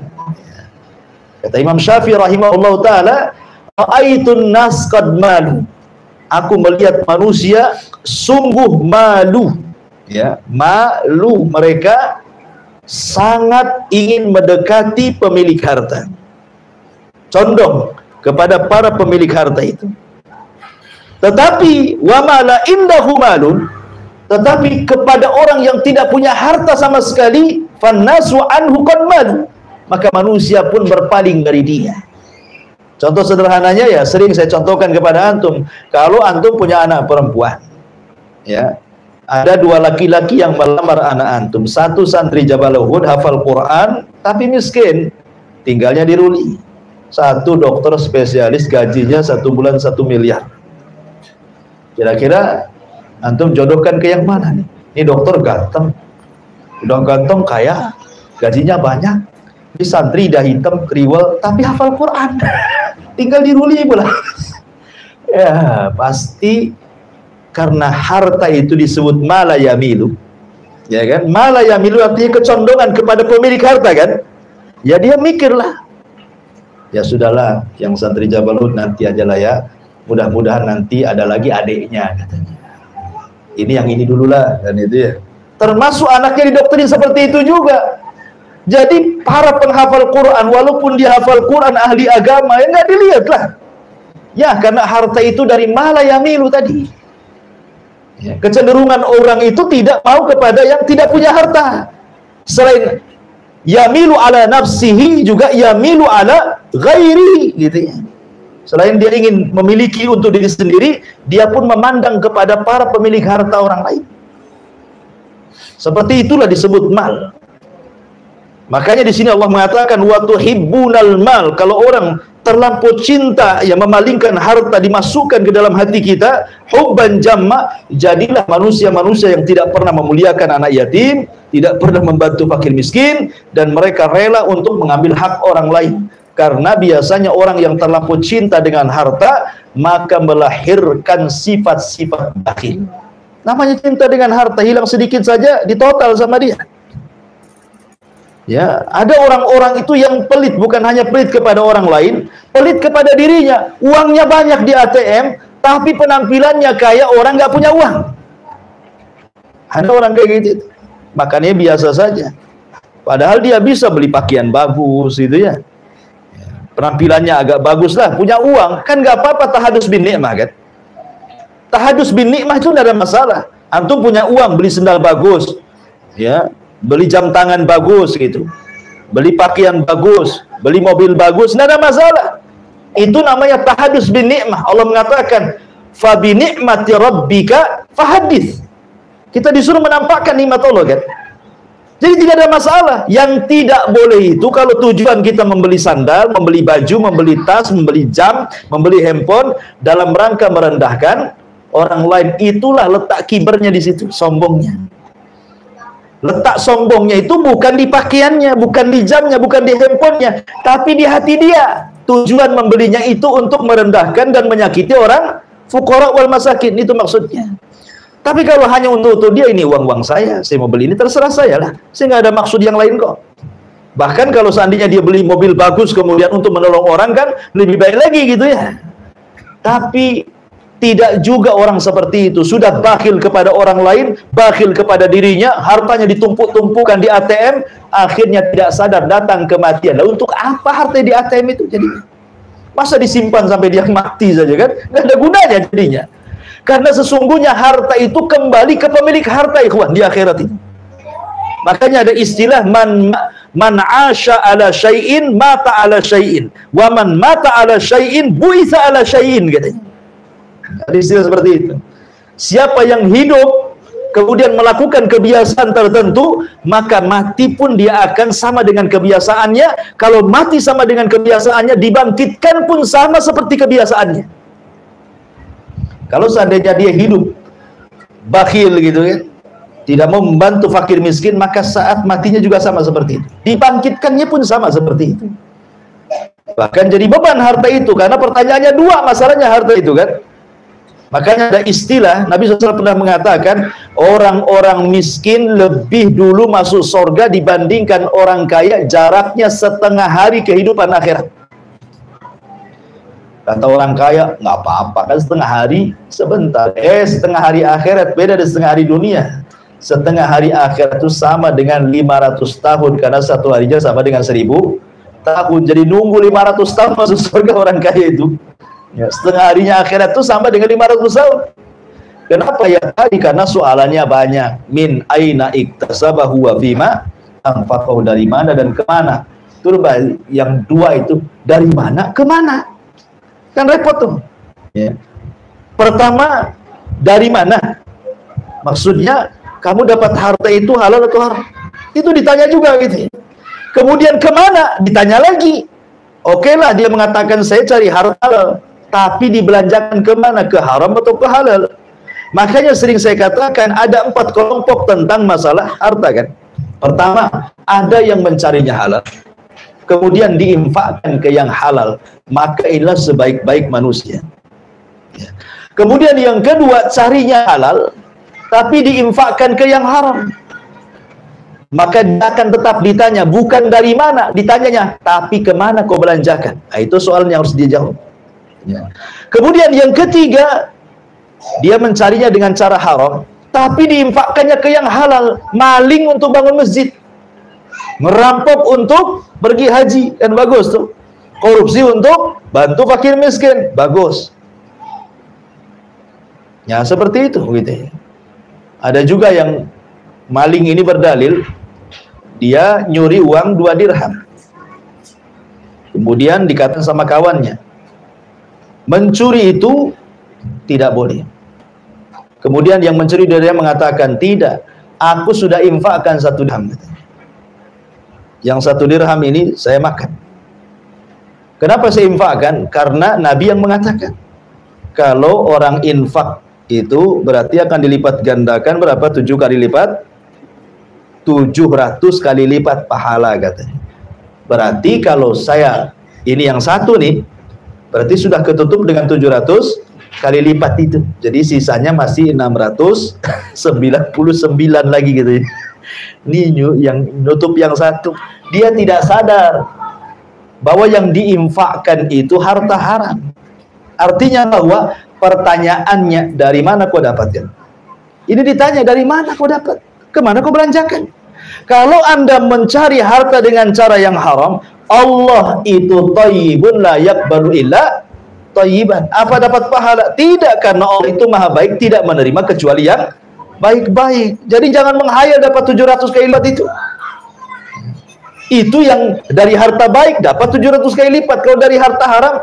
Kata Imam Syafi'i rahimahullah ta'ala, ra'aitun nas qad malu, aku melihat manusia sungguh malu, ya, malu, mereka sangat ingin mendekati pemilik harta, condong kepada para pemilik harta itu. Tetapi wa ma la indahu malun, tetapi kepada orang yang tidak punya harta sama sekali, fannasu anhu qad malu, maka manusia pun berpaling dari dia. Contoh sederhananya ya, sering saya contohkan kepada antum. Kalau antum punya anak perempuan, ya, ada dua laki-laki yang melamar anak antum. Satu santri Jabal Uhud, hafal Quran, tapi miskin, tinggalnya di Ruli. Satu dokter spesialis, gajinya 1 bulan 1 miliar. Kira-kira antum jodohkan ke yang mana nih? Ini dokter ganteng, udah ganteng, kaya, gajinya banyak. Ini santri dah hitam, kriwel, tapi hafal Quran. Tinggal di Ruli pula. Ya, pasti karena harta itu disebut mala yamilu. Ya kan? Mala yamilu artinya kecondongan kepada pemilik harta kan? Ya dia mikirlah, ya sudahlah, yang santri Jabal Uhud nanti aja lah ya. Mudah-mudahan nanti ada lagi adiknya katanya. Ini yang ini dulu lah, dan itu ya. Termasuk anaknya didoktrin seperti itu juga. Jadi para penghafal Quran, walaupun dia hafal Quran, ahli agama, ya nggak dilihat lah. Ya, karena harta itu dari mala yamilu tadi. Ya, kecenderungan orang itu tidak mau kepada yang tidak punya harta. Selain yamilu ala nafsihi, juga yamilu ala ghairi, gitu ya. Selain dia ingin memiliki untuk diri sendiri, dia pun memandang kepada para pemilik harta orang lain. Seperti itulah disebut mal. Makanya di sini Allah mengatakan wa tuhibbunal mal, kalau orang terlampau cinta yang memalingkan harta dimasukkan ke dalam hati kita, hubban jamma, jadilah manusia-manusia yang tidak pernah memuliakan anak yatim, tidak pernah membantu fakir miskin, dan mereka rela untuk mengambil hak orang lain. Karena biasanya orang yang terlampau cinta dengan harta maka melahirkan sifat-sifat bakhil. Namanya cinta dengan harta, hilang sedikit saja ditotal sama dia. Ya, ada orang-orang itu yang pelit, bukan hanya pelit kepada orang lain, pelit kepada dirinya. Uangnya banyak di ATM, tapi penampilannya kayak orang nggak punya uang. Ada orang kayak gitu, makanya biasa saja. Padahal dia bisa beli pakaian bagus, gitu ya. Penampilannya agak bagus lah, punya uang, kan nggak apa-apa tahadus bin nikmah kan? Tahadus bin nikmah itu tidak ada masalah. Antum punya uang, beli sendal bagus, ya. Beli jam tangan bagus gitu, beli pakaian bagus, beli mobil bagus, tidak ada masalah. Itu namanya tahadus bin ni'mah. Allah mengatakan fa bi ni'mati rabbika fahadits. Kita disuruh menampakkan nikmat Allah kan. Jadi tidak ada masalah. Yang tidak boleh itu kalau tujuan kita membeli sandal, membeli baju, membeli tas, membeli jam, membeli handphone dalam rangka merendahkan orang lain, itulah letak kibernya di situ, sombongnya. Letak sombongnya itu bukan di pakaiannya, bukan di jamnya, bukan di handphonenya, tapi di hati dia. Tujuan membelinya itu untuk merendahkan dan menyakiti orang fuqara wal masakin, itu maksudnya. Tapi kalau hanya untuk dia, ini uang saya mau beli ini, terserah saya lah. Saya nggak ada maksud yang lain kok. Bahkan kalau seandainya dia beli mobil bagus kemudian untuk menolong orang kan lebih baik lagi gitu ya. Tapi tidak juga orang seperti itu. Sudah bakhil kepada orang lain, bakhil kepada dirinya, hartanya ditumpuk-tumpukan di ATM, akhirnya tidak sadar datang kematian. Lah untuk apa harta di ATM itu jadinya? Masa disimpan sampai dia mati saja kan? Nggak ada gunanya jadinya. Karena sesungguhnya harta itu kembali ke pemilik harta, ikhwan, di akhirat itu. Makanya ada istilah man asha ala syai'in mata ala syai'in, wa man mata ala syai'in bu'itsa ala syai'in, katanya. Ada istilah seperti itu. Siapa yang hidup kemudian melakukan kebiasaan tertentu, maka mati pun dia akan sama dengan kebiasaannya. Kalau mati sama dengan kebiasaannya, dibangkitkan pun sama seperti kebiasaannya. Kalau seandainya dia hidup bakhil gitu kan, tidak mau membantu fakir miskin, maka saat matinya juga sama seperti itu. Dibangkitkannya pun sama seperti itu. Bahkan jadi beban harta itu, karena pertanyaannya dua masalahnya harta itu kan. Makanya ada istilah, Nabi SAW pernah mengatakan, orang-orang miskin lebih dulu masuk surga dibandingkan orang kaya, jaraknya setengah hari kehidupan akhirat. Kata orang kaya, nggak apa-apa, kan setengah hari sebentar. Setengah hari akhirat beda dengan setengah hari dunia. Setengah hari akhirat itu sama dengan 500 tahun, karena satu harinya sama dengan 1000 tahun. Jadi nunggu 500 tahun masuk surga orang kaya itu. Ya, setengah harinya akhirat itu sama dengan 500 tahun. Kenapa ya tadi? Karena soalannya banyak. Min aina iktasabahu wa fima anfaqahu, dari mana dan kemana. Itu yang dua itu, dari mana kemana. Kan repot tuh. Ya. Pertama, dari mana? Maksudnya kamu dapat harta itu halal atau haram? Itu ditanya juga gitu. Kemudian kemana? Ditanya lagi. Oke lah, dia mengatakan saya cari harta halal, tapi dibelanjakan kemana? Ke haram atau ke halal? Makanya sering saya katakan ada 4 kelompok tentang masalah harta kan. Pertama, ada yang mencarinya halal, kemudian diinfakkan ke yang halal, maka inilah sebaik-baik manusia. Kemudian yang kedua, carinya halal, tapi diinfakkan ke yang haram, maka dia akan tetap ditanya, bukan dari mana, ditanyanya, tapi kemana kau belanjakan. Nah, itu soalnya harus dijawab. Ya. Kemudian yang ketiga, dia mencarinya dengan cara haram, tapi diinfakkannya ke yang halal. Maling untuk bangun masjid, merampok untuk pergi haji, kan bagus tuh. Korupsi untuk bantu fakir miskin, bagus. Ya seperti itu gitu. Ada juga yang maling ini berdalil, dia nyuri uang 2 dirham. Kemudian dikatakan sama kawannya, mencuri itu tidak boleh. Kemudian yang mencuri dia mengatakan, tidak, aku sudah infakkan 1 dirham. Yang 1 dirham ini saya makan. Kenapa saya infakkan? Karena Nabi yang mengatakan, kalau orang infak itu berarti akan dilipat gandakan berapa? 7 kali lipat, 700 kali lipat pahala katanya. Berarti kalau saya ini yang satu nih, berarti sudah ketutup dengan 700 kali lipat itu. Jadi sisanya masih 699 lagi gitu ya. Ini yang nutup yang satu. Dia tidak sadar bahwa yang diinfakkan itu harta haram. Artinya bahwa pertanyaannya, dari mana kau dapatkan? Ini ditanya, dari mana kau dapat? Kemana kau belanjakan? Kalau Anda mencari harta dengan cara yang haram, Allah itu thayyibun la yaqbalu illa thayyiban. Apa dapat pahala? Tidak, karena Allah itu maha baik, tidak menerima kecuali yang baik-baik. Jadi jangan menghayal dapat 700 kali lipat itu. Itu yang dari harta baik dapat 700 kali lipat. Kalau dari harta haram,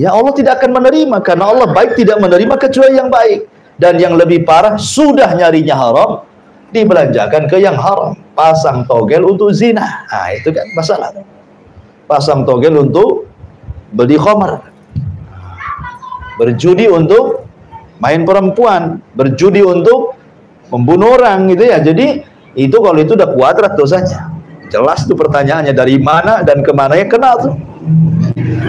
ya Allah tidak akan menerima, karena Allah baik, tidak menerima kecuali yang baik. Dan yang lebih parah, sudah nyarinya haram, dibelanjakan ke yang haram. Pasang togel untuk zina. Nah, itu kan masalah. Pasang togel untuk beli khamar, berjudi untuk main perempuan, berjudi untuk membunuh orang gitu ya. Jadi itu kalau itu udah kuadrat dosanya. Jelas tuh pertanyaannya, dari mana dan kemana ya, kenal tuh.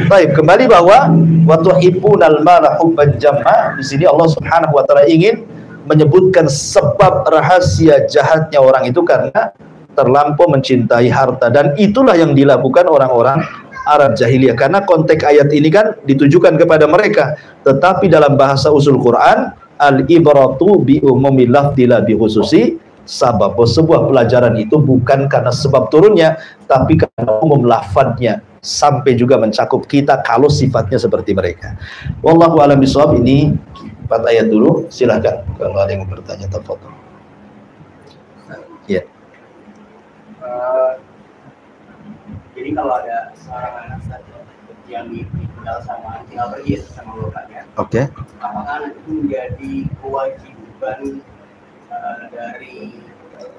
Baik, kembali bahwa watuhibbunal mala hubban jamma. Di sini Allah Subhanahu wa taala ingin menyebutkan sebab rahasia jahatnya orang itu karena terlampau mencintai harta, dan itulah yang dilakukan orang-orang Arab jahiliyah. Karena konteks ayat ini kan ditujukan kepada mereka, tetapi dalam bahasa usul Quran, al-ibratu bi umumil lafzi la bi khususi sabab. Sebuah pelajaran itu bukan karena sebab turunnya, tapi karena umum lafadznya, sampai juga mencakup kita kalau sifatnya seperti mereka. Wallahu a'lam bishawab. Ini 4 ayat dulu, silahkan kalau ada yang bertanya, tafadhol. Ya. Jadi kalau ada seorang anak saja yang ditinggal tinggal pergi sama bapaknya, Oke. apakah itu menjadi kewajiban dari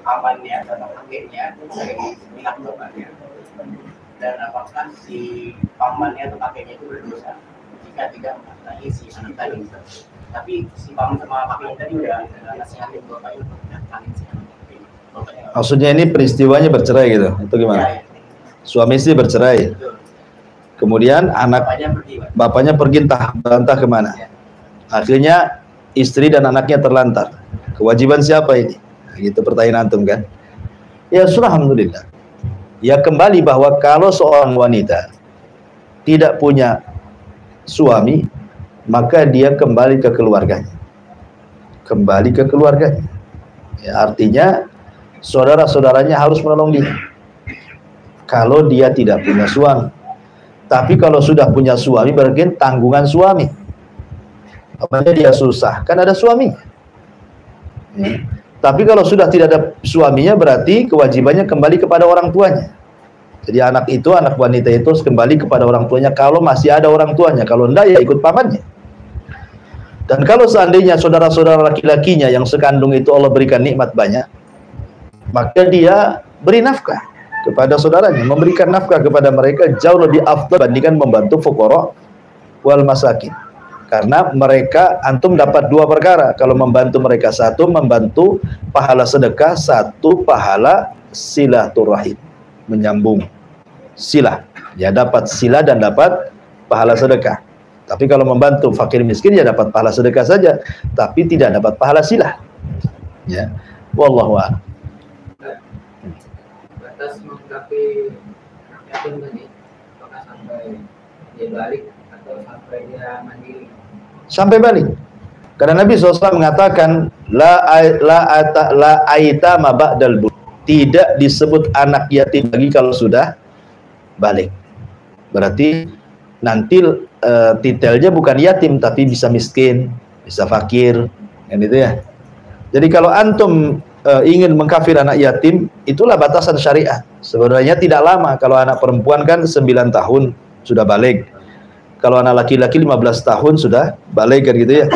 pamannya atau kakeknya dari pihak bapaknya, dan apakah si pamannya atau kakeknya itu berdosa jika tidak menafkahi si anak tadi? Tapi si paman sama kakeknya tadi udah nasihatin bapaknya untuk menafkahi si anak tadi. Maksudnya ini peristiwanya bercerai gitu, itu gimana? Ya. Suami istri bercerai, kemudian bapaknya pergi entah kemana, akhirnya istri dan anaknya terlantar. Kewajiban siapa ini? Gitu pertanyaan antum kan? Ya sudah, alhamdulillah. Ya kembali bahwa kalau seorang wanita tidak punya suami, maka dia kembali ke keluarganya. Kembali ke keluarganya. Ya, artinya saudara-saudaranya harus menolong dia kalau dia tidak punya suami. Tapi kalau sudah punya suami, berarti tanggungan suami. Apalagi dia susah, kan ada suami. Ya. Tapi kalau sudah tidak ada suaminya, berarti kewajibannya kembali kepada orang tuanya. Jadi anak wanita itu harus kembali kepada orang tuanya kalau masih ada orang tuanya. Kalau enggak, ya ikut pamannya. Dan kalau seandainya saudara-saudara laki-lakinya yang sekandung itu Allah berikan nikmat banyak, maka dia beri nafkah kepada saudaranya, memberikan nafkah kepada mereka jauh lebih afdal dibandingkan membantu fuqara wal masakin. Karena mereka, antum dapat 2 perkara kalau membantu mereka. 1, membantu pahala sedekah, 1 pahala silaturahim, menyambung silah. Ya dapat silah dan dapat pahala sedekah. Tapi kalau membantu fakir miskin, ya dapat pahala sedekah saja, tapi tidak dapat pahala silah. Ya, wallahu a'lam. Batas mengkapi yatim tadi, apakah sampai dia balik atau sampai dia mandiri? Sampai balik. Karena Nabi SAW mengatakan la aitama ba'dal bulugh. Tidak disebut anak yatim lagi kalau sudah balik. Berarti nanti titelnya bukan yatim, tapi bisa miskin, bisa fakir, kan itu ya. Jadi kalau antum ingin mengkafir anak yatim, itulah batasan syariat. Sebenarnya tidak lama. Kalau anak perempuan kan 9 tahun sudah balik. Kalau anak laki-laki 15 tahun sudah balik, kan gitu ya.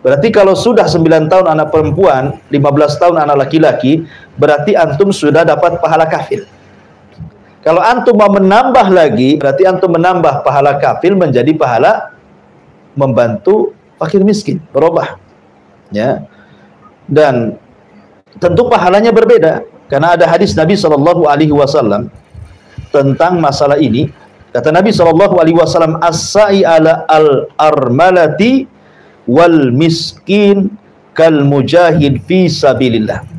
Berarti kalau sudah 9 tahun anak perempuan, 15 tahun anak laki-laki, berarti antum sudah dapat pahala kafir. Kalau antum mau menambah lagi, berarti antum menambah pahala kafil menjadi pahala membantu fakir miskin, berubah. Ya. Dan tentu pahalanya berbeda karena ada hadis Nabi SAW tentang masalah ini. Kata Nabi SAW, as-sa'i ala al-armalati wal miskin kal mujahid fi sabilillah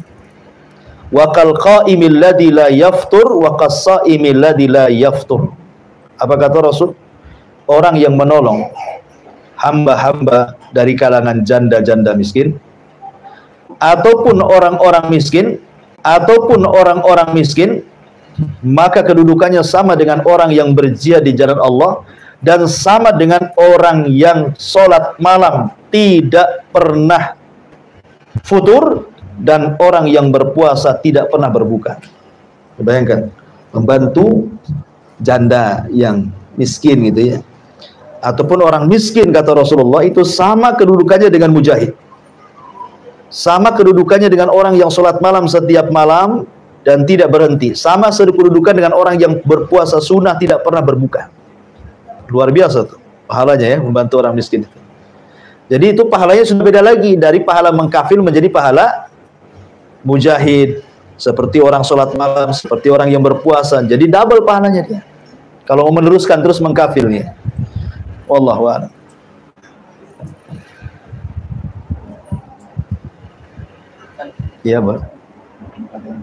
wa kal qa'imil ladzi la yaftur wa kas-sha'imil ladzi la yaftur. Apa kata Rasul? Orang yang menolong hamba-hamba dari kalangan janda-janda miskin ataupun orang-orang miskin maka kedudukannya sama dengan orang yang berjihad di jalan Allah dan sama dengan orang yang sholat malam tidak pernah futur dan orang yang berpuasa tidak pernah berbuka. Bayangkan, membantu janda yang miskin gitu ya, ataupun orang miskin, kata Rasulullah, itu sama kedudukannya dengan mujahid, sama kedudukannya dengan orang yang sholat malam setiap malam dan tidak berhenti, sama kedudukan dengan orang yang berpuasa sunnah tidak pernah berbuka. Luar biasa tuh pahalanya ya, membantu orang miskin itu. Jadi itu pahalanya sudah beda lagi, dari pahala mengkafil menjadi pahala mujahid, seperti orang sholat malam, seperti orang yang berpuasa. Jadi double pahalanya dia kalau mau meneruskan terus mengkafilnya. Wallahu a'lam. Iya, Bang.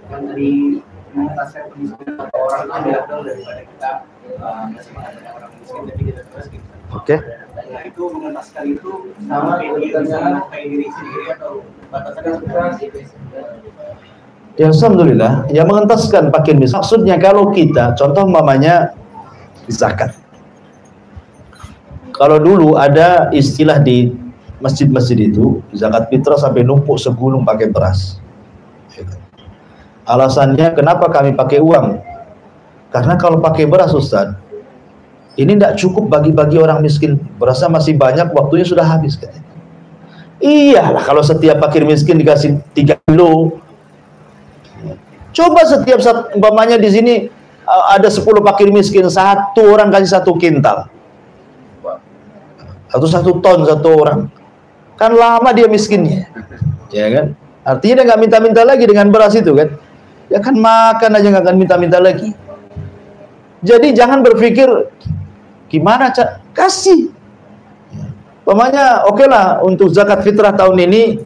Kan dari mengentaskan kemiskinan atau orang itu lebih afdal daripada kita masih mengatakan orang miskin tapi kita terus gitu. Oke. Nah itu mengentaskan itu sama kayak diri sendiri atau batasannya seperti Ya, alhamdulillah, yang mengentaskan fakir miskin. Maksudnya kalau kita, contoh mamanya zakat. Kalau dulu ada istilah di masjid-masjid itu, zakat fitrah sampai numpuk segulung pakai beras. Alasannya kenapa kami pakai uang? Karena kalau pakai beras, Ustaz, ini tidak cukup bagi-bagi orang miskin. Berasnya masih banyak, waktunya sudah habis katanya. Iyalah, kalau setiap fakir miskin dikasih 3 kilo. Coba setiap saat, umpamanya di sini ada 10 fakir miskin, satu orang kasih 1 kintal. Atau 1 ton satu orang. Kan lama dia miskinnya. Ya kan? Artinya dia nggak minta-minta lagi dengan beras itu kan. Ya kan makan aja nggak akan minta-minta lagi. Jadi jangan berpikir gimana kasih. Umpamanya oke lah untuk zakat fitrah tahun ini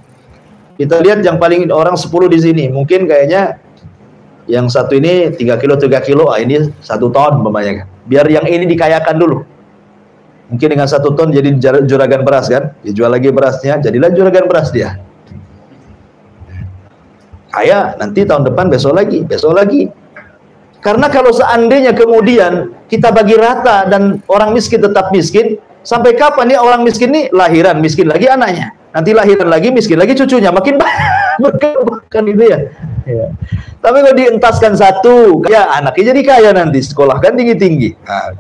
kita lihat yang paling orang 10 di sini. Mungkin kayaknya yang satu ini 3 kilo, ini 1 ton umpamanya kan. Biar yang ini dikayakan dulu. Mungkin dengan 1 ton jadi juragan beras kan, dijual lagi berasnya, jadilah juragan beras dia. Kaya nanti tahun depan besok lagi. Karena kalau seandainya kemudian kita bagi rata dan orang miskin tetap miskin, sampai kapan ya orang miskin ini lahiran miskin lagi anaknya, nanti lahiran lagi miskin lagi cucunya, makin berkembang itu ya. Ya. Tapi kalau dientaskan satu, ya anaknya jadi kaya nanti, sekolahkan tinggi-tinggi. Nah,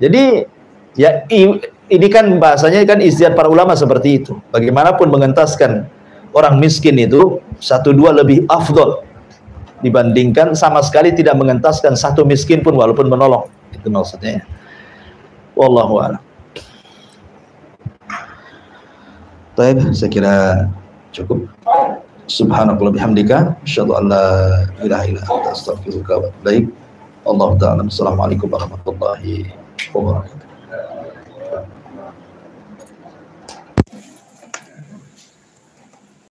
jadi ya ini kan bahasanya kan istiadat para ulama seperti itu. Bagaimanapun mengentaskan orang miskin itu 1-2 lebih afdol dibandingkan sama sekali tidak mengentaskan satu miskin pun walaupun menolong. Itu maksudnya. Wallahu a'lam. Baik, saya kira cukup. Subhanakallah bihamdika, asyhadu an la ilaha illa anta astaghfiruka wa atubu ilaik. Allahu ta'ala. Assalamualaikum warahmatullahi wabarakatuh.